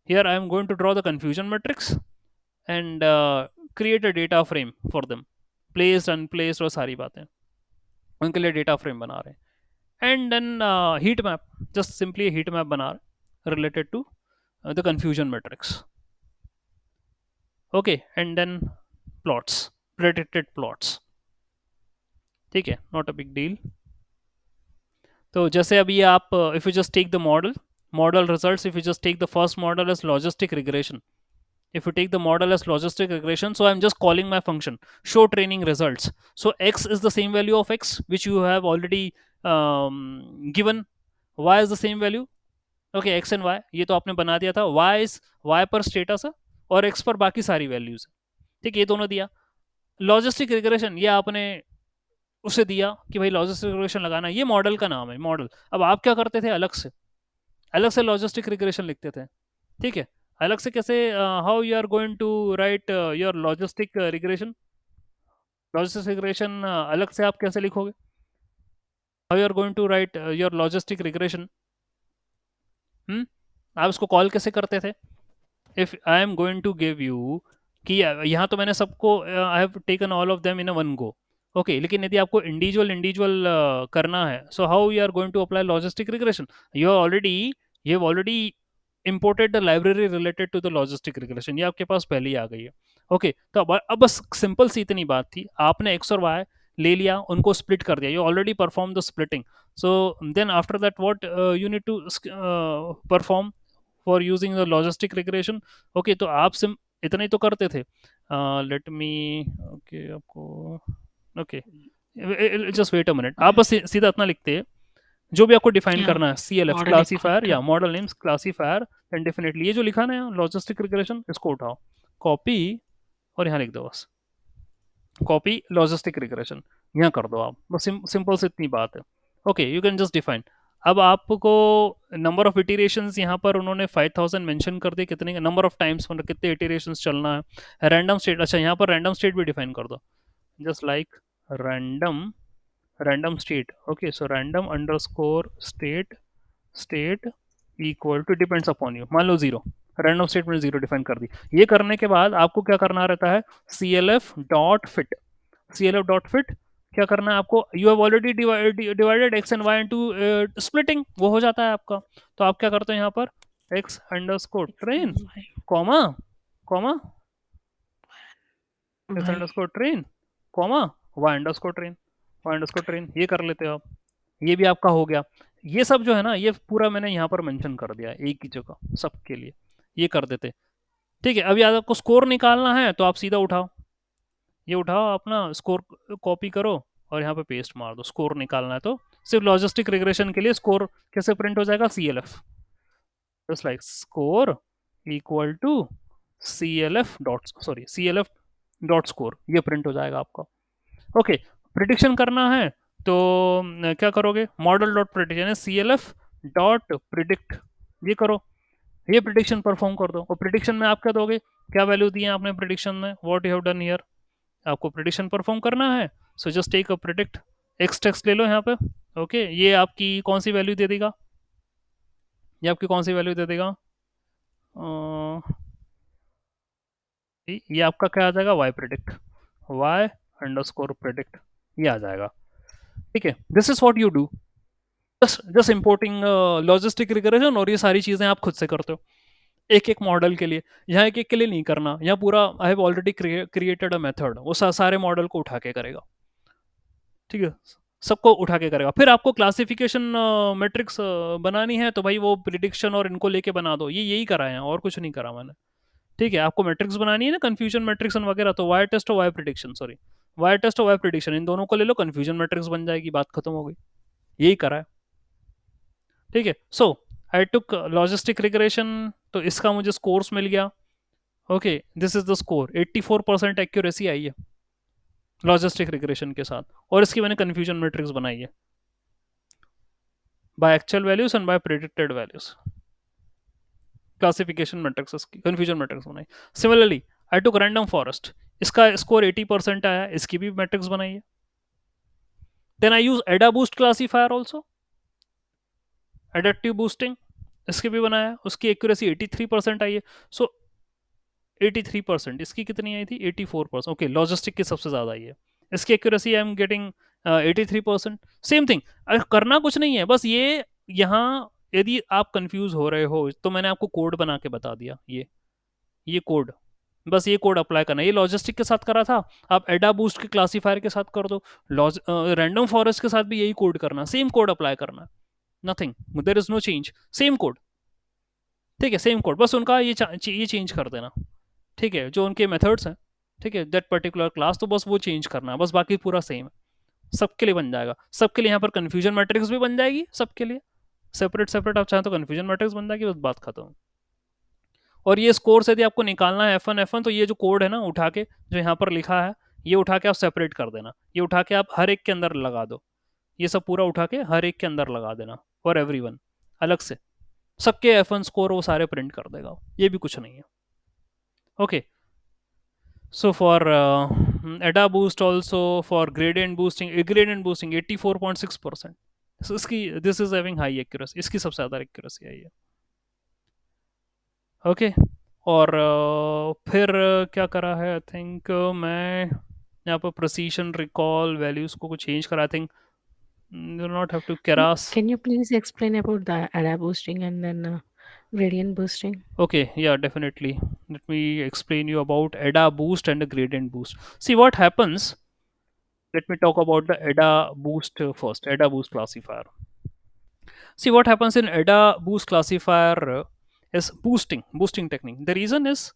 Here I am going to draw the confusion matrix and create a data frame for them. Placed, unplaced और सारी बातें उनके लिए data frame बना रहे हैं. And then heat map, just simply a heat map बना रहे हैं related to the confusion matrix. Okay, and then plots, predicted plots. ठीक है, not a big deal. तो जैसे अभी आप if you just take the model results, if you just take the first model as logistic regression, if you take the model as logistic regression, so I'm just calling my function show training results. So x is the same value of x which you have already given. Y is the same value. Okay, x and y ये तो आपने बना दिया था. Y is y पर status है और x पर बाकी सारी वैल्यूज है. ठीक, ये दोनों दिया. लॉजिस्टिक रिग्रेशन ये आपने उसे दिया कि भाई लॉजिस्टिक रिग्रेशन लगाना, ये मॉडल का नाम है मॉडल. अब आप क्या करते थे, अलग से लॉजिस्टिक रिग्रेशन लिखते थे. ठीक है, अलग से कैसे, how you are going to write your logistic regression अलग से आप कैसे लिखोगे, how you are going to write your logistic regression. आप इसको कॉल कैसे करते थे. If I am going to give you कि यहाँ तो मैंने सबको I have taken all of them in a one go. Okay, लेकिन यदि आपको इंडिविजुअल इंडिविजुअल करना है, so how you are going to apply logistic regression. You have already imported the library related to the logistic regression, ये आपके पास पहले ही आ गई है. ओके, तो अब बस सिंपल सी इतनी बात थी, आपने एक्स और वाई ले लिया, उनको स्प्लिट कर दिया, you already perform the splitting. So then after that what you need to perform for using the logistic regression. Okay, तो आप सिम इतना ही तो करते थे. लेट मी ओके आपको okay just wait a minute, आप बस सीधा इतना लिखते हैं जो भी आपको डिफाइन करना है. सी एल एफ क्लासीफायर या model names classifier and definitely ये जो लिखा ना लॉजिस्टिक रिग्रेशन, इसको उठाओ, कॉपी और यहाँ लिख दो बस कॉपी लॉजिस्टिक रिग्रेशन, यहाँ कर दो आप बस. सिंपल से इतनी बात है. Okay, you can just define. अब आपको नंबर ऑफ इटरेशंस यहाँ पर उन्होंने 5000 मेंशन कर दिए, कितने नंबर ऑफ टाइम्स मतलब कितने इटरेशंस चलना है. रैंडम स्टेट, अच्छा यहाँ पर रैंडम स्टेट भी डिफाइन कर दो, just like random state. Okay, so random underscore state equal to depends upon you, मान लो जीरो. रैंडम स्टेट में जीरो डिफाइन कर दी. ये करने के बाद आपको क्या करना रहता है, clf.fit क्या करना है आपको, you have already divided X and Y into splitting, वो हो जाता है आपका. तो आप क्या करते हैं यहाँ पर X underscore train comma comma X underscore train comma Y underscore train, ये कर लेते हो आप. ये भी आपका हो गया. ये सब जो है ना, ये पूरा मैंने यहाँ पर मेंशन कर दिया एक ही जगह सबके लिए, ये कर देते. ठीक है, अभी आपको स्कोर निकालना है तो आप सीधा उठाओ, ये उठाओ अपना स्कोर, कॉपी करो और यहाँ पे पेस्ट मार दो. स्कोर निकालना है तो सिर्फ लॉजिस्टिक रिग्रेशन के लिए स्कोर कैसे प्रिंट हो जाएगा, C L F, just like score equal to C L F dot score, ये प्रिंट हो जाएगा आपका. ओके, प्रिडिक्शन करना है तो क्या करोगे, मॉडल डॉट प्रिडिक्शन है C L F dot predict, ये करो, ये प्रिडिक्शन परफॉर्म कर दो. और प्रिडिक्शन में आप क्या दोगे, क्या वैल्यू दी है आपने प्रिडिक्शन में, what you have done here, आपको प्रिडिक्शन परफॉर्म करना है. So just take a predict, X text ले लो यहाँ पे. ओके, ये आपकी कौन सी वैल्यू दे देगा, ये आपकी कौन सी वैल्यू दे देगा, ये आपका क्या आ जाएगा, Y predict, Y underscore predict, ये आ जाएगा. ठीक है, this is what you do, just importing logistic regression, और ये सारी चीजें आप खुद से करते हो एक एक मॉडल के लिए. यहाँ एक एक के लिए नहीं करना, यहाँ पूरा आई have already created a method, वो सारे मॉडल को उठा के करेगा. ठीक है, सबको उठा के करेगा. फिर आपको क्लासिफिकेशन मैट्रिक्स बनानी है तो भाई वो प्रिडिक्शन और इनको लेके बना दो, ये यही करा है और कुछ नहीं करा मैंने. ठीक है, आपको मैट्रिक्स बनानी है ना, कंफ्यूजन मैट्रिक्स वगैरह, तो वाई टेस्ट और Y prediction, sorry Y test और वाई प्रिडिक्शन, इन दोनों को ले लो, कंफ्यूजन मैट्रिक्स बन जाएगी, बात खत्म हो गई. यही करा है. ठीक है, सो आई टुक लॉजिस्टिक रिग्रेशन, तो इसका मुझे स्कोर्स मिल गया. Okay, this is the score, 84% accuracy आई है लॉजिस्टिक रिग्रेशन के साथ, और इसकी मैंने कंफ्यूजन मैट्रिक्स बनाई है by actual values and by predicted values, classification matrix की कंफ्यूजन मैट्रिक्स बनाई. Similarly I took random forest, इसका स्कोर 80% आया, इसकी भी मैट्रिक्स बनाई है. Then I use AdaBoost classifier also, adaptive boosting, इसके भी बनाया, उसकी एक्यूरेसी 83% आई है। सो 83%, इसकी कितनी आई थी? 84%। ओके, लॉजिस्टिक की सबसे ज़्यादा आई है, इसकी accuracy I am getting 83%। Same thing, करना कुछ नहीं है, बस ये यहाँ यदि आप कंफ्यूज हो रहे हो तो मैंने आपको कोड बना के बता दिया, ये कोड, बस ये कोड अप्लाई करना है। ये लॉजिस्टिक के साथ करा था, आप एडा बूस्ट के क्लासीफायर के साथ कर दो, रैंडम फॉरेस्ट के साथ भी यही कोड करना, सेम कोड अप्लाई करना, nothing, there is no change, same code. ठीक है, सेम कोड, बस उनका ये चेंज कर देना। ठीक है, जो उनके मेथड्स हैं, ठीक है, दैट पर्टिकुलर क्लास, तो बस वो चेंज करना है, बस बाकी पूरा सेम है, सबके लिए बन जाएगा। सबके लिए यहाँ पर कन्फ्यूजन मैट्रिक्स भी बन जाएगी, सबके लिए सेपरेट सेपरेट आप चाहें तो कन्फ्यूजन मैट्रिक्स बन जाएगी, बस बात खत्म। और ये स्कोर से यदि आपको निकालना है F1 तो ये जो कोड है ना, उठा के जो यहाँ पर लिखा है, ये उठा के आप सेपरेट कर देना, ये उठा के आप हर एक के अंदर लगा दो, ये सब पूरा उठा के हर एक के अंदर लगा देना, फॉर एवरीवन, अलग से सबके F1 स्कोर वो सारे प्रिंट कर देगा, ये भी कुछ नहीं है। Okay, so for ADA boost also, for gradient boosting 84.6%, so इसकी this is having high accuracy, इसकी सबसे ज़्यादा accuracy आई है। ओके, और फिर क्या करा है, आई थिंक मैं यहाँ पर प्रोसीजन रिकॉल वैल्यूज को कुछ चेंज करा, I think you not have to Keras. Can you please explain about the ADA boosting and then gradient boosting? Okay, yeah, definitely. Let me explain you about ADA boost and the gradient boost. See what happens. Let me talk about the ADA boost first. ADA boost classifier. See what happens in ADA boost classifier is boosting technique. The reason is,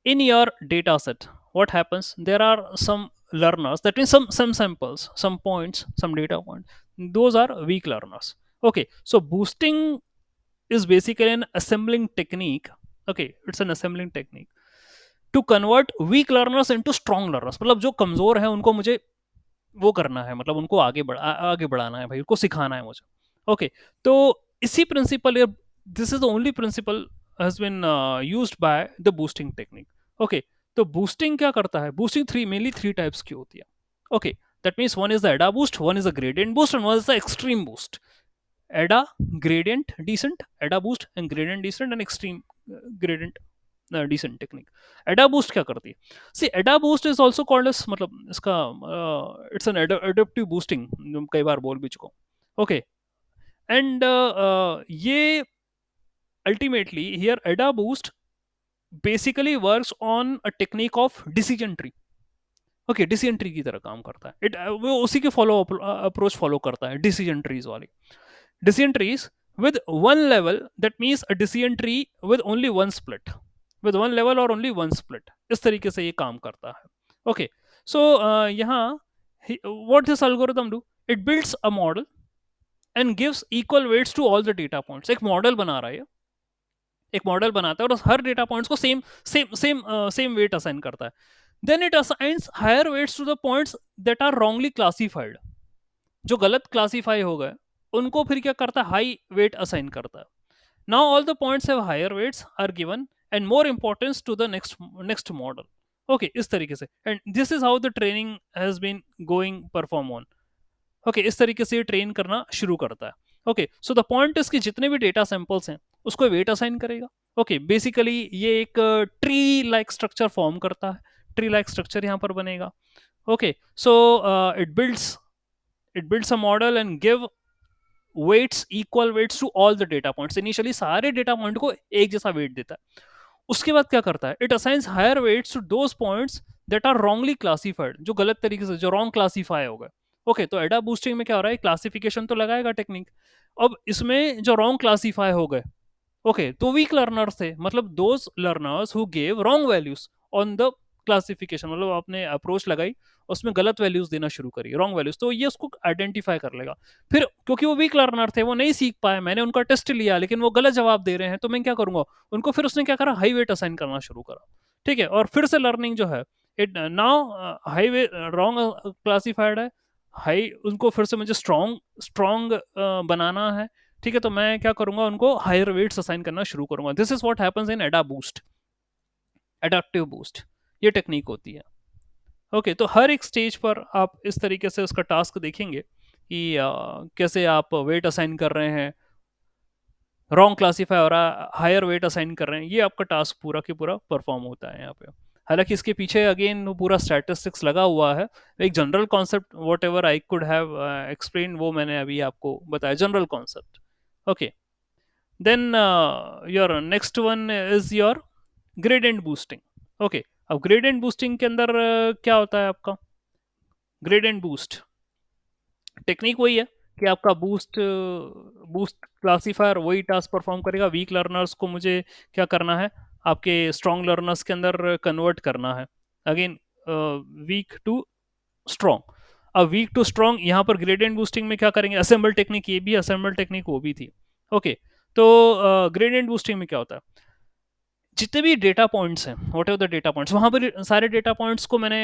in your data set, what happens? There are some learners. That means some samples, some points, some data points. Those are weak learners. Okay, so boosting is basically an assembling technique. Okay, it's an assembling technique to convert weak learners into strong learners. मतलब जो कमजोर है उनको मुझे वो करना है, मतलब उनको आगे बढ़ाना है भाई, उनको सिखाना है मुझे। ओके, तो इसी principle, this is the only principle has been used by the boosting technique. Okay, तो बूस्टिंग क्या करता है? बूस्टिंग मेनली थ्री टाइप्स की होती है। Okay, that means one is the ada boost, one is the gradient boost, and one is the extreme boost. Ada, gradient descent, ada boost and gradient descent and extreme gradient descent technique. Ada boost क्या करती है? See, ada boost is also called as, मतलब इसका it's an adaptive boosting, कई बार बोल भी चुका हूँ। ओके, एंड ये अल्टीमेटली हियर एडा boost basically works on a technique of decision tree. Okay, decision tree की तरह काम करता है, वो उसी के फॉलो अप्रोच फॉलो करता है, डिसीजन ट्रीज वाली। Decision trees with one level, that means a decision tree with only one split, with one level or only one split, इस तरीके से ये काम करता है। ओके, सो यहाँ what this algorithm do, it builds a model and gives equal weights to all the data points। एक model बना रहा है, एक मॉडल बनाता है और हर डेटा पॉइंट्स को same same same same weight assign करता है। Then it assigns higher weights to the points that are wrongly classified, जो गलत क्लासीफाई हो गए उनको फिर क्या करता है? हाई वेट असाइन करता है। Now all the points have higher weights are given and more importance to the next model. Okay, इस तरीके से, and this is how the training has been going perform on. Okay, इस तरीके से ये train करना शुरू करता है। ओके, सो द पॉइंट इसके जितने भी डेटा सैंपल्स हैं उसको वेट असाइन करेगा। ओके, बेसिकली ये एक ट्री लाइक स्ट्रक्चर फॉर्म करता है, ट्री लाइक स्ट्रक्चर यहाँ पर बनेगा। Okay, so it builds a model and give equal weights to all the data points। Initially सारे डेटा पॉइंट को एक जैसा वेट देता है। उसके बाद क्या करता है? It assigns higher weights to those points that are wrongly classified, जो गलत तरीके से, जो रॉन्ग क्लासीफाई हो गए। ओके, तो एडा बूस्टिंग में क्या हो रहा है? क्लासिफिकेशन तो लगाएगा टेक्निक, अब इसमें जो रॉन्ग क्लासीफाई हो गए, ओके, तो वीक लर्नर्स थे, मतलब those learners who gave wrong values on the classification, मतलब आपने अप्रोच लगाई उसमें गलत वैल्यूज देना शुरू करी, रॉन्ग वैल्यूज, तो ये उसको आइडेंटिफाई कर लेगा। फिर क्योंकि वो वीक लर्नर थे, वो नहीं सीख पाए, मैंने उनका टेस्ट लिया लेकिन वो गलत जवाब दे रहे हैं, तो मैं क्या करूंगा? उनको फिर उसने क्या करा? हाई वेट असाइन करना शुरू करा। ठीक है, और फिर से लर्निंग जो है, it now high way wrong classified है, हाई, उनको फिर से मुझे स्ट्रॉन्ग स्ट्रॉन्ग बनाना है। ठीक है, तो मैं क्या करूंगा? उनको हायर वेट्स असाइन करना शुरू करूंगा। This is what happens in एडा बूस्ट, एडाप्टिव बूस्ट, ये टेक्निक होती है। ओके, तो हर एक स्टेज पर आप इस तरीके से उसका टास्क देखेंगे कि कैसे आप वेट असाइन कर रहे हैं। रॉन्ग क्लासीफाई हो रहा है, हायर वेट असाइन कर रहे हैं, ये आपका टास्क पूरा की पूरा परफॉर्म होता है यहाँ पे। हालांकि इसके पीछे अगेन पूरा स्टैटिस्टिक्स लगा हुआ है। एक general concept whatever I could have explain, वो मैंने अभी आपको बताया, general concept. Okay, then your next one is your gradient boosting. Okay, अब ग्रेडियंट बूस्टिंग के अंदर क्या होता है आपका? ग्रेडियंट बूस्ट टेक्निक वही है कि आपका बूस्ट बूस्ट क्लासीफायर वही टास्क परफॉर्म करेगा। वीक लर्नर्स को मुझे क्या करना है, आपके स्ट्रॉन्ग लर्नर्स के अंदर कन्वर्ट करना है। Again, weak to strong. अब वीक टू स्ट्रॉन्ग यहाँ पर ग्रेडियंट बूस्टिंग में क्या करेंगे, असेंबल टेक्निक ये भी, असेंबल टेक्निक वो भी थी। ओके, तो ग्रेडियंट बूस्टिंग में क्या होता है, जितने भी डेटा पॉइंट्स हैं, what ever the data points, वहां पर सारे डेटा पॉइंट्स को मैंने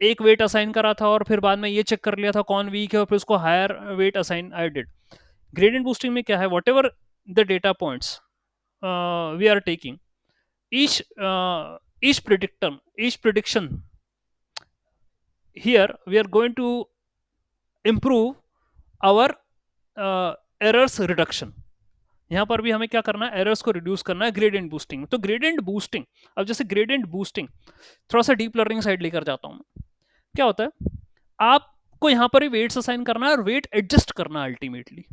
एक वेट असाइन करा था, और फिर बाद में ये चेक कर लिया था कौन वीक है, और फिर उसको higher weight assign I did. Gradient boosting में क्या है, whatever the data points we are taking, each each predictor, each prediction, here we are going to improve our errors reduction। यहाँ पर भी हमें क्या करना है, एरर्स को रिड्यूस करना है ग्रेडियंट बूस्टिंग। तो ग्रेडियंट बूस्टिंग, अब जैसे ग्रेडियंट बूस्टिंग, थोड़ा सा डीप लर्निंग साइड लेकर जाता हूँ। क्या होता है, आपको यहाँ पर ही वेट्स असाइन करना है और वेट एडजस्ट करना है अल्टीमेटली।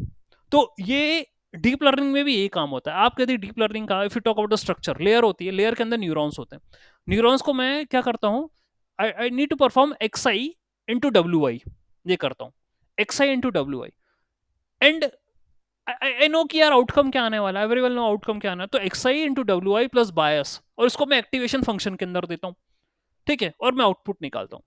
तो ये डीप लर्निंग में भी यही काम होता है। आप कहते डीप लर्निंग का, if you talk about the structure, layer होती है, लेयर के अंदर न्यूरॉन्स होते हैं। न्यूरॉन्स को मैं क्या करता हूँ, I need to perform x I into W i, ये करता हूँ, x I into W i. And I know कि यार आउटकम क्या आने वाला है, एवरीवन नो आउटकम क्या आना है, तो X I into W I plus bias, और इसको मैं एक्टिवेशन फंक्शन के अंदर देता हूँ। ठीक है, और मैं आउटपुट निकालता हूँ,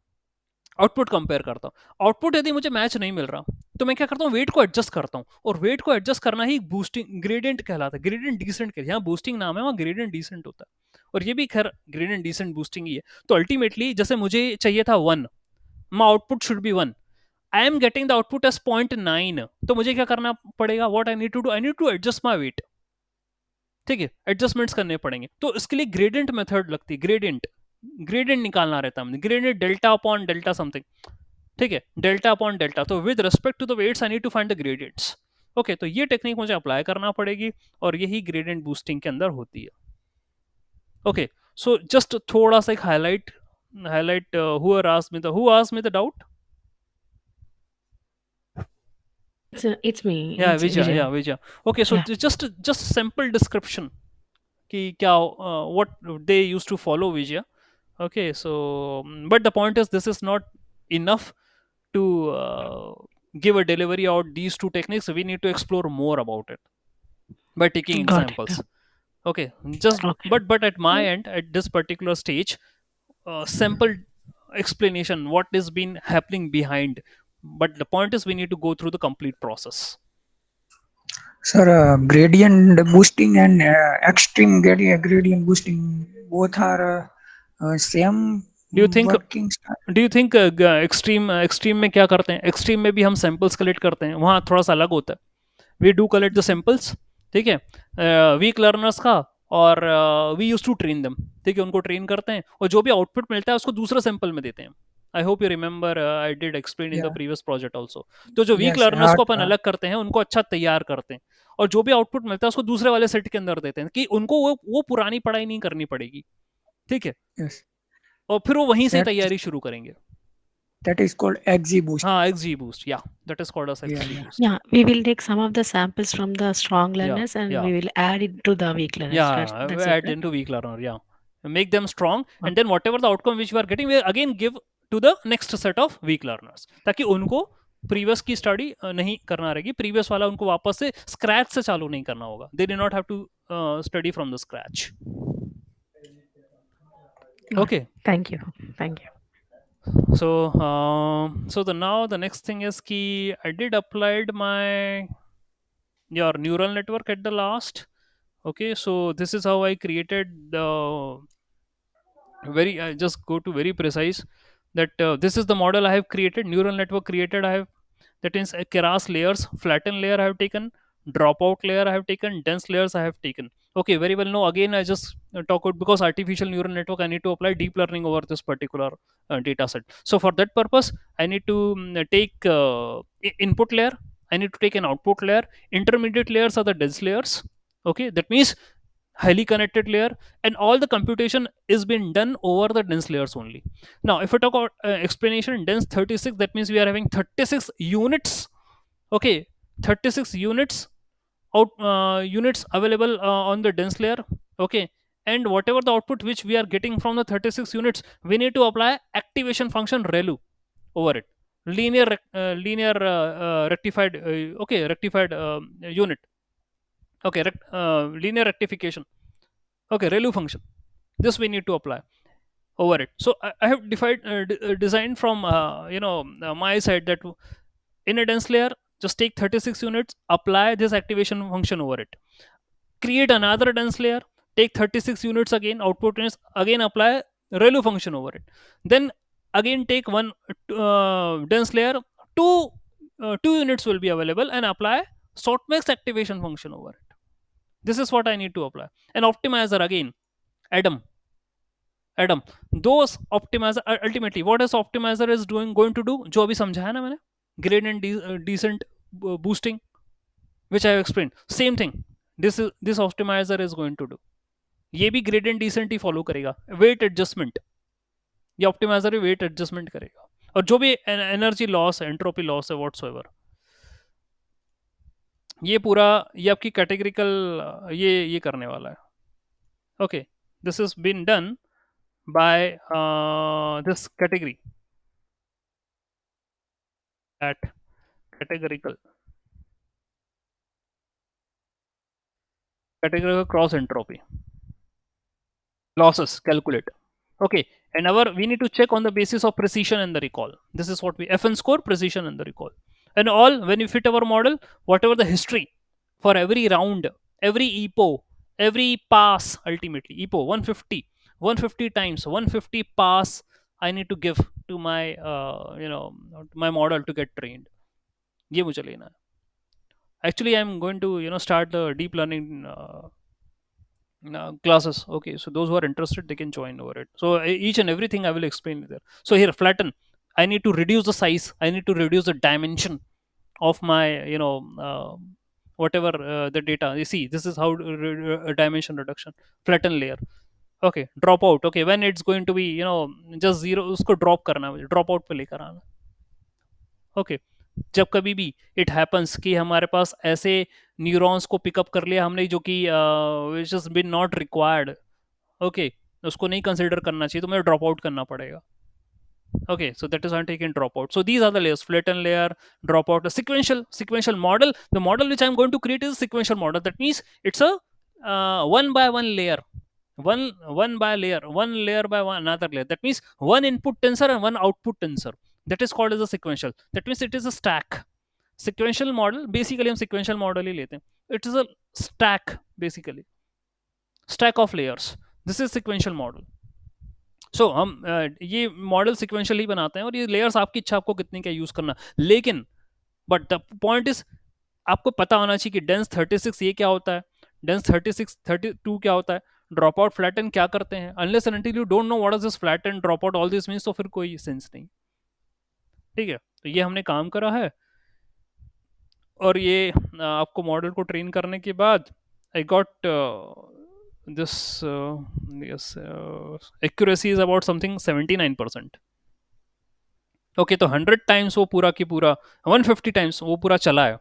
आउटपुट कंपेयर करता हूँ। आउटपुट यदि मुझे मैच नहीं मिल रहा, तो मैं क्या करता हूँ, वेट को एडजस्ट करता हूँ, और वेट को एडजस्ट करना ही बूस्टिंग ग्रेडियंट कहलाता है। ग्रेडियंट डिसेंट के यहाँ बूस्टिंग नाम है, वहाँ ग्रेडियंट डिसेंट होता है, और ये भी खैर ग्रेडियंट डिसेंट बूस्टिंग ही है। तो अल्टीमेटली जैसे मुझे चाहिए था 1, my output should be 1, I am getting the output as 0.9, तो मुझे क्या करना पड़ेगा, what I need to do, I need to adjust my weight. ठीक है, एडजस्टमेंट्स करने पड़ेंगे, तो इसके लिए ग्रेडियंट मेथड लगती है। ग्रेडियंट, ग्रेडियंट निकालना रहता है, gradient delta upon delta something. ठीक है, डेल्टा अपॉन डेल्टा, तो with respect to the weights I need to find the gradients. Okay, तो ये टेक्निक मुझे अप्लाई करना पड़ेगी, और यही ग्रेडियंट बूस्टिंग के अंदर होती है। ओके, सो जस्ट थोड़ा सा एक highlight, highlight who asked me the doubt? It's me. या It's विजय, या Vijay. Vijay. Okay, so Yeah. Just just simple description कि क्या what they used to follow Vijay. Okay, so but the point is this is not enough to give a delivery out these two techniques. We need to explore more about it by taking Got it. examples. Okay, just Okay. but at my end, at this particular stage, simple explanation what is been happening behind, but the point is we need to go through the complete process. Sir, gradient boosting and extreme gradient boosting both are same Do you think, working style. Do you think extreme, extreme में क्या करते हैं, extreme में भी हम samples collect करते हैं, वहाँ थोड़ा सा अलग होता है। We do collect the samples, ठीक है, वीक लर्नर्स का, और वी यूज टू ट्रेन दम। ठीक है, उनको ट्रेन करते हैं, और जो भी आउटपुट मिलता है उसको दूसरा सैंपल में देते हैं। आई hope you remember, I did explain in the Yeah. Previous project also. तो जो वीक Yes. लर्नर्स को अपन अलग करते हैं, उनको अच्छा तैयार करते हैं, और जो भी आउटपुट मिलता है उसको दूसरे वाले सेट के अंदर देते हैं, कि उनको वो पुरानी पढ़ाई नहीं करनी पड़ेगी। ठीक है, Yes. और फिर वो वहीं से That तैयारी शुरू करेंगे। that is called XGBoost. हाँ, XG boost, yeah, that is called as Yeah. XG Yeah. boost। Yeah, we will take some of the samples from the strong Yeah, learners and yeah, we will add it to the weak learners. yeah, That's it, add right? into weak learner, yeah, make them strong, Okay. and then whatever the outcome which we are getting, we again give to the next set of weak learners, ताकि उनको previous की study नहीं करना रहेगी, previous वाला उनको वापस से स्क्रैच से चालू नहीं करना होगा। They do not have to study from the scratch. Got it. Okay, Thank you. Thank you. so so the now the next thing is key, I did applied my your neural network at the last. Okay, so this is how I created the very, I just go to very precise, that this is the model I have created, neural network created I have, that is a keras layers, flatten layer I have taken, dropout layer I have taken, dense layers I have taken. Okay, very well. Now again I just talk about, because artificial neural network I need to apply deep learning over this particular data set. So for that purpose I need to take input layer, I need to take an output layer, intermediate layers are the dense layers. Okay, that means highly connected layer, and all the computation is being done over the dense layers only. Now if I talk about explanation in dense 36, that means we are having 36 units. Okay, 36 units units available on the dense layer. Okay, and whatever the output which we are getting from the 36 units, we need to apply activation function relu over it. Linear rectified rectified unit. Okay, linear rectification. Okay, relu function, this we need to apply over it. So I have designed from my side that in a dense layer, just take 36 units, apply this activation function over it, create another dense layer, take 36 units again, output is again apply relu function over it, then again take one dense layer, two two units will be available, and apply softmax activation function over it. This is what I need to apply. And optimizer again, Adam. Adam, those optimizer ultimately what is optimizer is doing going to do, जो अभी समझाया ना मैंने, gradient decent boosting, which I have explained. Same thing. This optimizer is going to do. ये भी gradient descent ही follow करेगा. Weight adjustment. ये optimizer भी weight adjustment करेगा. और जो भी energy loss है, entropy loss है, whatsoever. ये पूरा ये आपकी categorical ये करने वाला है. Okay. This has been done by this category at categorical cross entropy losses calculate. Okay, and our we need to check on the basis of precision and the recall. This is what we FN score, precision and the recall, and all when we fit our model, whatever the history for every round, every epo, every pass, ultimately epo 150 times 150 pass I need to give to my my model to get trained. ये मुझे लेना है. Actually I'm going to start the deep learning classes. Okay, so those who are interested, they can join over it. So each and everything I will explain there. So here flatten, I need to reduce the size, I need to reduce the dimension of my whatever the data. You see, this is how dimension reduction, flatten layer. Okay, drop out. Okay, when it's going to be just zero, usko drop karna है, drop out पे लेकर आना. Okay, जब कभी भी it happens कि हमारे पास ऐसे न्यूरॉन्स को पिकअप कर लिया हमने जो कि which is been not required. Okay, उसको नहीं कंसिडर करना चाहिए, तो मुझे ड्रॉप आउट करना पड़ेगा. Okay, so that is I'm taking dropout. So these are the layers: flatten layer, dropout, a sequential model. The model which I'm going to create is a sequential model. That means it's a one by one layer, one by layer, one layer by one another layer. That means one input tensor and one output tensor. That is called as a sequential. That means it is a stack. Sequential model basically हम sequential model ही लेते हैं. It is a stack basically, stack of layers. This is sequential model. सो हम ये model sequentially बनाते हैं, और ये layers आपकी इच्छा आपको कितनी क्या यूज करना. लेकिन बट द पॉइंट इज आपको पता होना चाहिए कि डेंस 36 ये क्या होता है, डेंस 36 32 क्या होता है, ड्रॉप आउट फ्लैटन क्या करते हैं. Unless and until you don't know what is this flatten drop out all this means, तो फिर कोई सेंस नहीं. ठीक है, तो ये हमने काम करा है. और ये आपको मॉडल को ट्रेन करने के बाद I got this yes accuracy is about something 79%. okay, तो 100 times वो पूरा की पूरा 150 times वो पूरा चला है.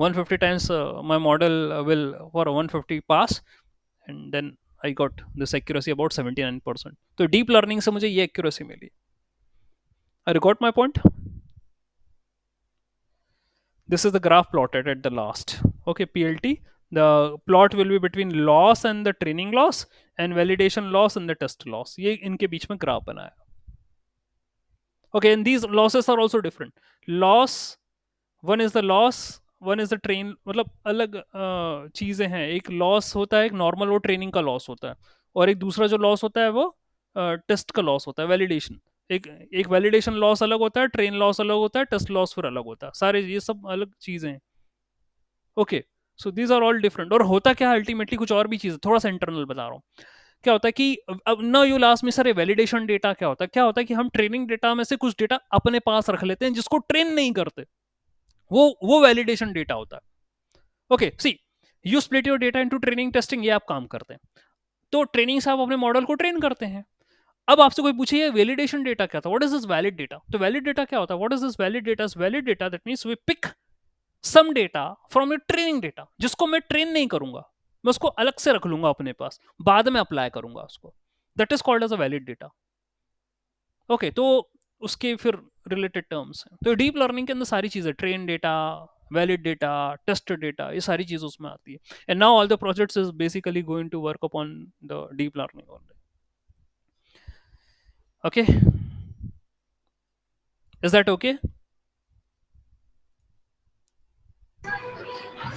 150 times my model will for 150 pass, and then I got this accuracy about 79%. तो deep learning से मुझे ये accuracy milli. I got my point. This is the graph plotted at the last. Okay, PLT. The plot will be between loss and the training loss, and validation loss and the test loss. ये इनके बीच में graph बनाया. Okay, and these losses are also different. Loss, one is the loss, one is the train. मतलब अलग चीजें हैं. एक loss होता है, एक नॉर्मल वो ट्रेनिंग का लॉस होता है, और एक दूसरा जो लॉस होता है वो टेस्ट का लॉस होता है, वैलिडेशन. एक वैलिडेशन लॉस अलग होता है, ट्रेन लॉस अलग होता है, टेस्ट लॉस फिर अलग होता है. सारे ये सब अलग चीजें हैं. Okay, so these are all different. और होता क्या अल्टीमेटली कुछ और भी चीज, थोड़ा सा इंटरनल बता रहा हूँ. क्या होता है कि अब ना यू लास्ट में सर वैलिडेशन डेटा क्या होता है. क्या होता है कि हम ट्रेनिंग डेटा में से कुछ डेटा अपने पास रख लेते हैं जिसको ट्रेन नहीं करते, वो वैलिडेशन डेटा होता है. Okay, see you split your data into training testing, ये आप काम करते हैं। तो ट्रेनिंग से आप अपने मॉडल को ट्रेन करते हैं। अब आपसे कोई पूछे वैलिडेशन डेटा क्या था, what is this valid data, तो वैलिड डेटा क्या होता है, what is this valid data, valid data that means we pick some data from your training data, जिसको मैं ट्रेन नहीं करूंगा, मैं उसको अलग से रख लूंगा अपने पास, बाद में अप्लाई करूंगा उसको, that is called as a valid data. Okay, तो उसके फिर रिलेटेड टर्म्स हैं। तो डीप लर्निंग के अंदर सारी चीजें, train data, valid data, test data, ये सारी चीजें उसमें आती है। And now all the projects is basically going to work upon the deep learning only. Okay, is that okay?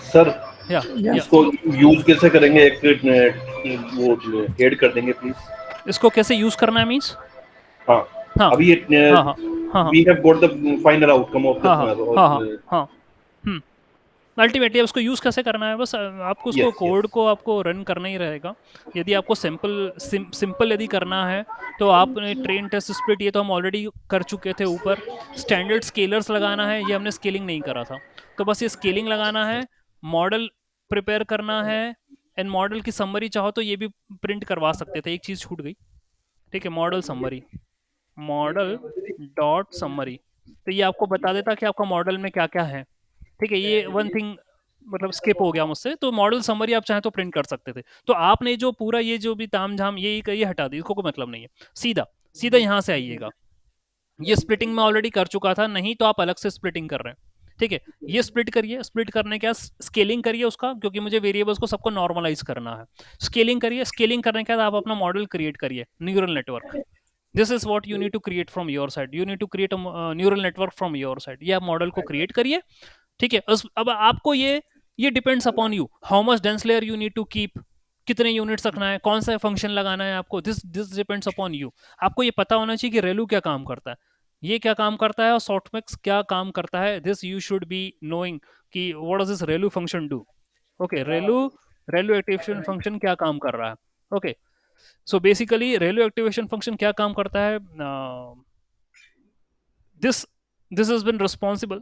Sir Yeah, Yeah. इसको यूज कैसे करेंगे, एक वो ऐड कर देंगे प्लीज। इसको कैसे यूज करना है मीन्स, हाँ हाँ अभी हाँ हाँ हाँ we have got the final outcome of हाँ हाँ द हाँ हाँ हाँ अल्टीमेटली उसको यूज कैसे करना है, बस आपको उसको यस कोड यस को आपको रन करना ही रहेगा। यदि आपको सिंपल यदि करना है तो आपने ट्रेन टेस्ट स्प्लिट, ये तो हम ऑलरेडी कर चुके थे ऊपर। स्टैंडर्ड स्केलर्स लगाना है, ये हमने स्केलिंग नहीं करा था, तो बस ये स्केलिंग लगाना है। मॉडल प्रिपेयर करना है, एंड मॉडल की समरी चाहो तो ये भी प्रिंट करवा सकते थे, एक चीज़ छूट गई, ठीक है, model summary, model dot summary, तो ये आपको बता देता कि आपका मॉडल में क्या क्या है। ठीक है, ये वन थिंग मतलब स्किप हो गया मुझसे, तो मॉडल समरी आप चाहें तो प्रिंट कर सकते थे। तो आपने जो पूरा ये जो भी ताम झाम ये हटा दी, इसको कोई मतलब नहीं है। सीधा सीधा यहाँ से आइएगा, ये स्प्लिटिंग में ऑलरेडी कर चुका था, नहीं तो आप अलग से स्प्लिटिंग कर रहे हैं। ठीक है, ये स्प्लिट करिए, स्प्लिट करने के बाद स्केलिंग करिए उसका, क्योंकि मुझे वेरिएबल्स को सबको नॉर्मलाइज करना है। स्केलिंग करिए, स्केलिंग करने के बाद आप अपना मॉडल क्रिएट करिए, neural network. This is what you need to create from your side, you need to create neural network from your side, ये आप मॉडल को क्रिएट करिए। ठीक है, अब आपको ये depends upon you, how much dense layer you need to keep, कितने यूनिट्स रखना है, कौन सा फंक्शन लगाना है आपको, दिस डिपेंड्स अपॉन यू। आपको ये पता होना चाहिए कि रेलू क्या काम करता है, ये क्या काम करता है, और सॉफ्टमैक्स क्या काम करता है, this you should be knowing कि what does this relu function do. Okay, relu relu activation function क्या काम कर रहा है। Okay, so basically relu activation function क्या काम करता है, this this has been responsible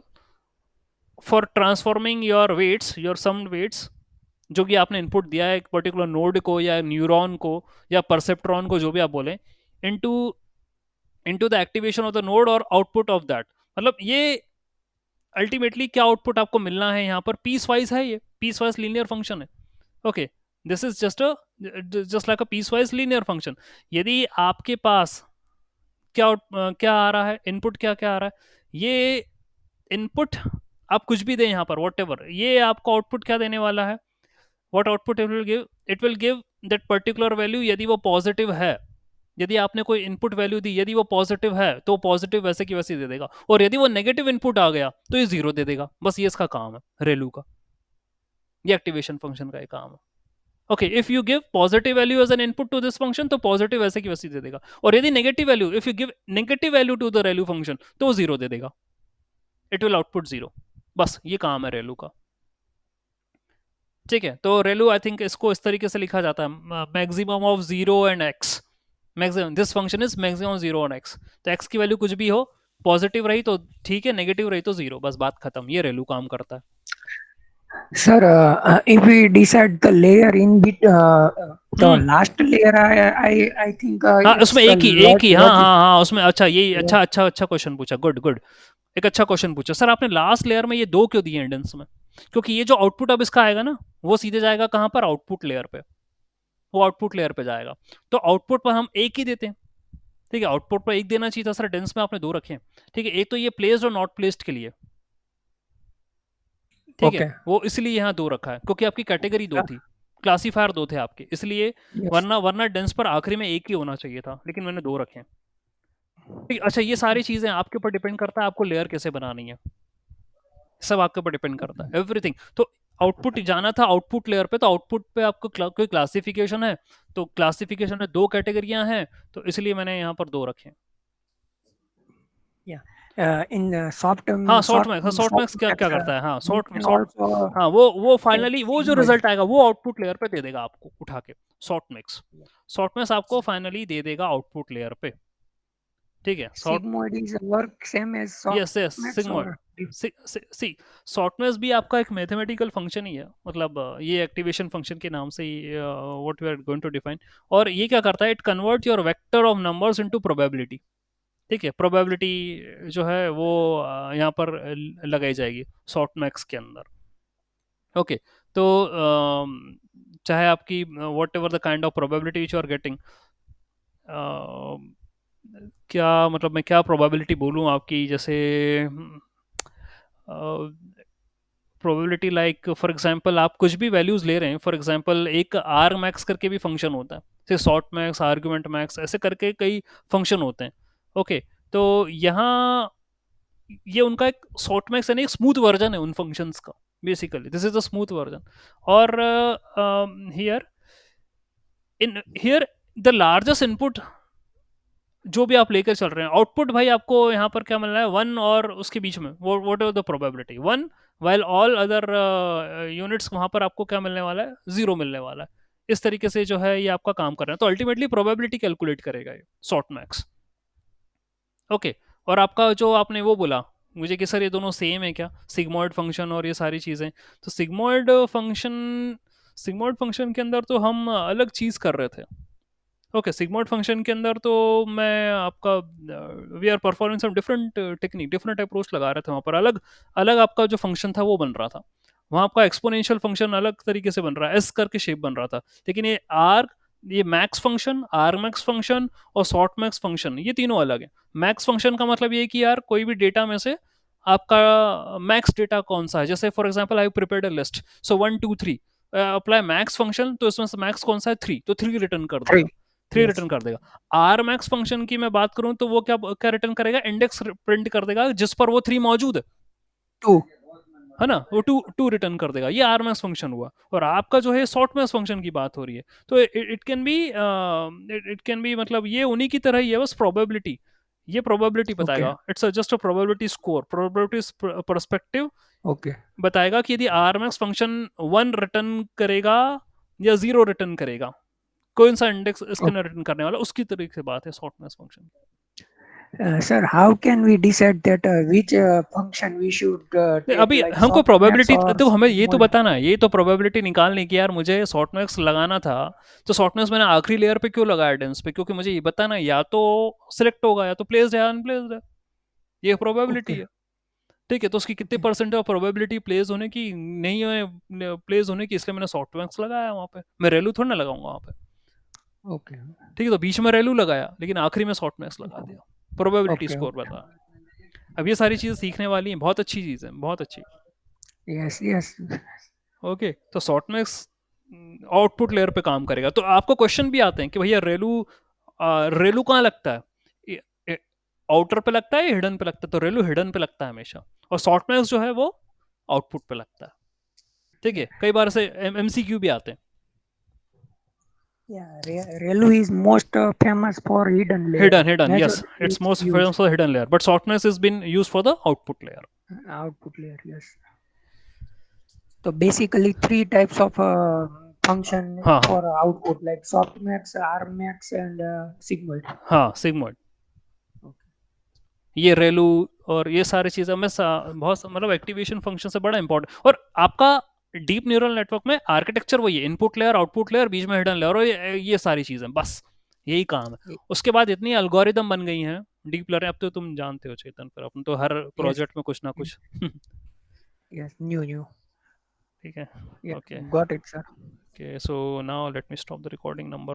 for transforming your weights, your summed weights, जो कि आपने इनपुट दिया है एक पर्टिकुलर नोड को या न्यूरॉन को या परसेप्ट्रॉन को, जो भी आप बोले, into into the activation of the node और आउटपुट ऑफ दैट। मतलब ये अल्टीमेटली क्या आउटपुट आपको मिलना है, यहाँ पर पीस वाइज है, ये पीस वाइज लीनियर फंक्शन है। Okay, this is just like a piecewise linear function. यदि आपके पास क्या आ रहा है, इनपुट क्या क्या आ रहा है, ये इनपुट आप कुछ भी दें यहाँ पर, वॉट एवर, ये आपको आउटपुट क्या देने वाला है, what output it will give that particular value, यदि वो पॉजिटिव है। यदि आपने कोई इनपुट वैल्यू दी, यदि वो पॉजिटिव है तो पॉजिटिव वैसे की वैसे दे देगा, और यदि वो नेगेटिव इनपुट आ गया तो ये जीरो दे देगा। बस ये इसका काम है रेलू का, ये एक्टिवेशन फंक्शन का एक काम है। Okay, if you give positive value as an input to this function तो पॉजिटिव वैसे की वैसे दे देगा, और यदि negative value, if you give negative value to the relu function तो वो जीरो दे देगा, इट विल आउटपुट जीरो। बस ये काम है रेलू का। ठीक है, तो रेलू आई थिंक इसको इस तरीके से लिखा जाता है, maximum of zero and x, maximum this function is maximum zero and x. तो एक्स की वैल्यू कुछ भी हो, पॉजिटिव रही तो ठीक है, नेगेटिव रही तो जीरो, बस बात खत्म। ये रेलू काम करता है। Sir, if we decide the layer in the last layer, I think हाँ, it's उसमें the एक ही हाँ logic. हाँ हाँ उसमें, अच्छा ये अच्छा क्वेश्चन पूछा, गुड गुड, एक अच्छा क्वेश्चन पूछा सर आपने। लास्ट लेयर में ये दो क्यों दिए एंडेंस में, क्योंकि ये जो आउटपुट अब इसका आएगा ना, वो सीधे जाएगा कहाँ पर, आउटपुट लेयर पे, वो आउटपुट लेयर पे जाएगा। तो आउटपुट पर हम एक ही देते हैं, ठीक है, आउटपुट पर एक देना चाहिए था सर, डेंस में आपने दो रखे हैं। ठीक है, एक तो ये प्लेस्ड और नॉट प्लेस्ड के लिए, ठीक है, Okay. वो इसलिए यहाँ दो रखा है क्योंकि आपकी कैटेगरी दो थी, क्लासीफायर दो थे आपके, इसलिए, Yes. वरना डेंस पर आखिरी में एक ही होना चाहिए था, लेकिन मैंने दो रखे हैं। ठीक, अच्छा, ये सारी चीजें आपके ऊपर डिपेंड करता है आपको लेयर कैसे बनानी है, सब आपके ऊपर डिपेंड करता है एवरीथिंग। तो आउटपुट जाना था आउटपुट लेयर पे, तो आउटपुट पे आपको कोई क्लासिफिकेशन है, तो क्लासिफिकेशन में दो कैटेगरियां हैं, तो इसलिए मैंने यहाँ पर दो रखे हैं। In short term, हाँ, शॉर्ट मैक्स क्या क्या करता है, हाँ we can also हाँ, वो फाइनली वो जो invoice. रिजल्ट आएगा वो आउटपुट लेयर पे दे देगा आपको उठा के, शॉर्ट मैक्स आपको फाइनली दे देगा आउटपुट लेयर पे। ठीक है. Sort sigmoid is work same as yes softmax sigmoid. or See softmax भी आपका एक मैथमेटिकल फंक्शन ही है, मतलब ये एक्टिवेशन फंक्शन के नाम से ही what we are going to define. और ये क्या करता है, it convert your vector of numbers into probability. ठीक है, प्रोबेबिलिटी जो है वो यहाँ पर लगाई जाएगी सॉफ्टमैक्स के अंदर. ओके. तो चाहे आपकी whatever the kind of probability which you are getting, क्या मतलब मैं क्या प्रोबेबिलिटी बोलूँ आपकी, जैसे प्रोबेबिलिटी लाइक फॉर एग्जांपल आप कुछ भी वैल्यूज ले रहे हैं. फॉर एग्जांपल एक आर मैक्स करके भी फंक्शन होता है, जैसे शॉर्ट मैक्स, आर्ग्यूमेंट मैक्स, ऐसे करके कई फंक्शन होते हैं. ओके. तो यहाँ ये उनका एक शॉर्ट मैक्स यानी एक स्मूथ वर्जन है उन फंक्शंस का. Basically this is the smooth version. और हियर द लार्जेस्ट इनपुट जो भी आप लेकर चल रहे हैं, आउटपुट भाई आपको यहाँ पर क्या मिल रहा है, 1 और उसके बीच में what ever the probability 1, while all other units वहाँ पर आपको क्या मिलने वाला है, 0 मिलने वाला है. इस तरीके से जो है ये आपका काम कर रहा है. तो अल्टीमेटली प्रोबेबिलिटी कैलकुलेट करेगा ये शॉर्ट मैक्स. ओके. और आपका जो आपने वो बोला मुझे कि सर ये दोनों सेम है क्या, सिग्मॉइड फंक्शन और ये सारी चीज़ें. तो सिग्मॉइड फंक्शन के अंदर तो हम अलग चीज़ कर रहे थे. ओके. सिग्मॉइड फंक्शन के अंदर तो मैं आपका we are performing some different technique, different approach लगा रहे थे. वहाँ पर अलग अलग आपका जो फंक्शन था वो बन रहा था. वहाँ आपका एक्सपोनेंशियल फंक्शन अलग तरीके से बन रहा है, एस करके शेप बन रहा था. लेकिन ये max function, R max function और शॉर्ट मैक्स फंक्शन, ये तीनों अलग है. मैक्स फंक्शन का मतलब ये है कि यार कोई भी डेटा में से आपका मैक्स डेटा कौन सा है. जैसे for example I prepared a list, so 1 2 3 apply max function, तो इसमें से मैक्स कौन सा है, 3, तो 3 रिटर्न कर देगा. 3. 3 Yes. रिटर्न कर देगा. आर मैक्स फंक्शन की मैं बात करूं तो वो क्या क्या रिटर्न करेगा, इंडेक्स प्रिंट कर देगा जिस पर वो 3 मौजूद है 2. है ना, वो 2 रिटर्न कर देगा. ये आर मैक्स फंक्शन हुआ. और आपका जो है शॉर्ट मैक्स फंक्शन की बात हो रही है. तो इट कैन बी मतलब ये उन्हीं की तरह ही है, बस प्रोबेबिलिटी, ये प्रोबेबिलिटी Okay. बताएगा. It's just a probability score, probability perspective Okay. बताएगा कि यदि आर मैक्स फंक्शन 1 रिटर्न करेगा या 0 रिटर्न करेगा, कौन सा इंडेक्स इसके अंदर रिटर्न करने वाला, उसकी तरीके से बात है short max function. Sir, how can we decide that which function we should take, अभी like हमको softmax प्रोबेबिलिटी or तो हमें ये तो sigmoid? बताना है, ये तो प्रोबेबिलिटी निकालने की यार मुझे शॉर्ट मैक्स लगाना था. तो शॉर्ट मैक्स मैंने आखिरी लेयर पे क्यों लगाया, डेंस पे, क्योंकि मुझे ये बताना है या तो सिलेक्ट होगा या तो प्लेस्ड है या अनप्लेस्ड है. ये प्रोबेबिलिटी Okay. है. ठीक है. तो उसकी कितने Okay. Percent of probability place होने की, नहीं है प्लेस होने की, इसलिए मैंने शॉर्ट मैक्स लगाया वहाँ पे. मैं रेलू थोड़ा ना लगाऊंगा वहाँ पे. Okay. ठीक है. तो बीच में रेलू लगाया लेकिन आखिरी में शॉर्ट मैक्स लगा दिया, प्रोबेबिलिटी Okay. Score Okay. बताया. अब ये सारी चीज़ें सीखने वाली हैं, बहुत अच्छी चीज़ है, बहुत अच्छी. Yes. Yes. ओके. तो शॉर्टमैक्स आउटपुट लेयर पे काम करेगा. तो आपको क्वेश्चन भी आते हैं कि भैया रेलू कहाँ लगता है, आउटर पे लगता है या हिडन पे लगता है. तो रेलू हिडन पे लगता है हमेशा, और शॉर्टमैक्स जो है वो आउटपुट पे लगता है. ठीक है. कई बार से एमसीक्यू भी आते हैं. Yeah. Relu is most famous for hidden layer. Hidden, yes, Majorly it's most used famous for the hidden layer, but shortness has been used for the output layer. output layer. Yes. So basically 3 types of function हाँ for output, like softmax, rmax, and sigmoid. हाँ sigmoid. ये रेलू और ये सारी चीज़ें में बहुत मतलब एक्टिवेशन फंक्शन से बड़ा इंपॉर्टेंट. और आपका डीप न्यूरल नेटवर्क में आर्किटेक्चर वही है, इनपुट लेयर, आउटपुट लेयर, बीच में हिडन लेयर, और ये सारी चीज़ें, बस यही काम है. उसके बाद इतनी एल्गोरिदम बन गई हैं डीप लर्निंग. अब तो तुम जानते हो चेतन, फिर अपन तो हर प्रोजेक्ट में कुछ ना कुछ. Yes. New. ठीक है. Yeah. Okay. Got it, sir. Okay, so now let me stop the recording number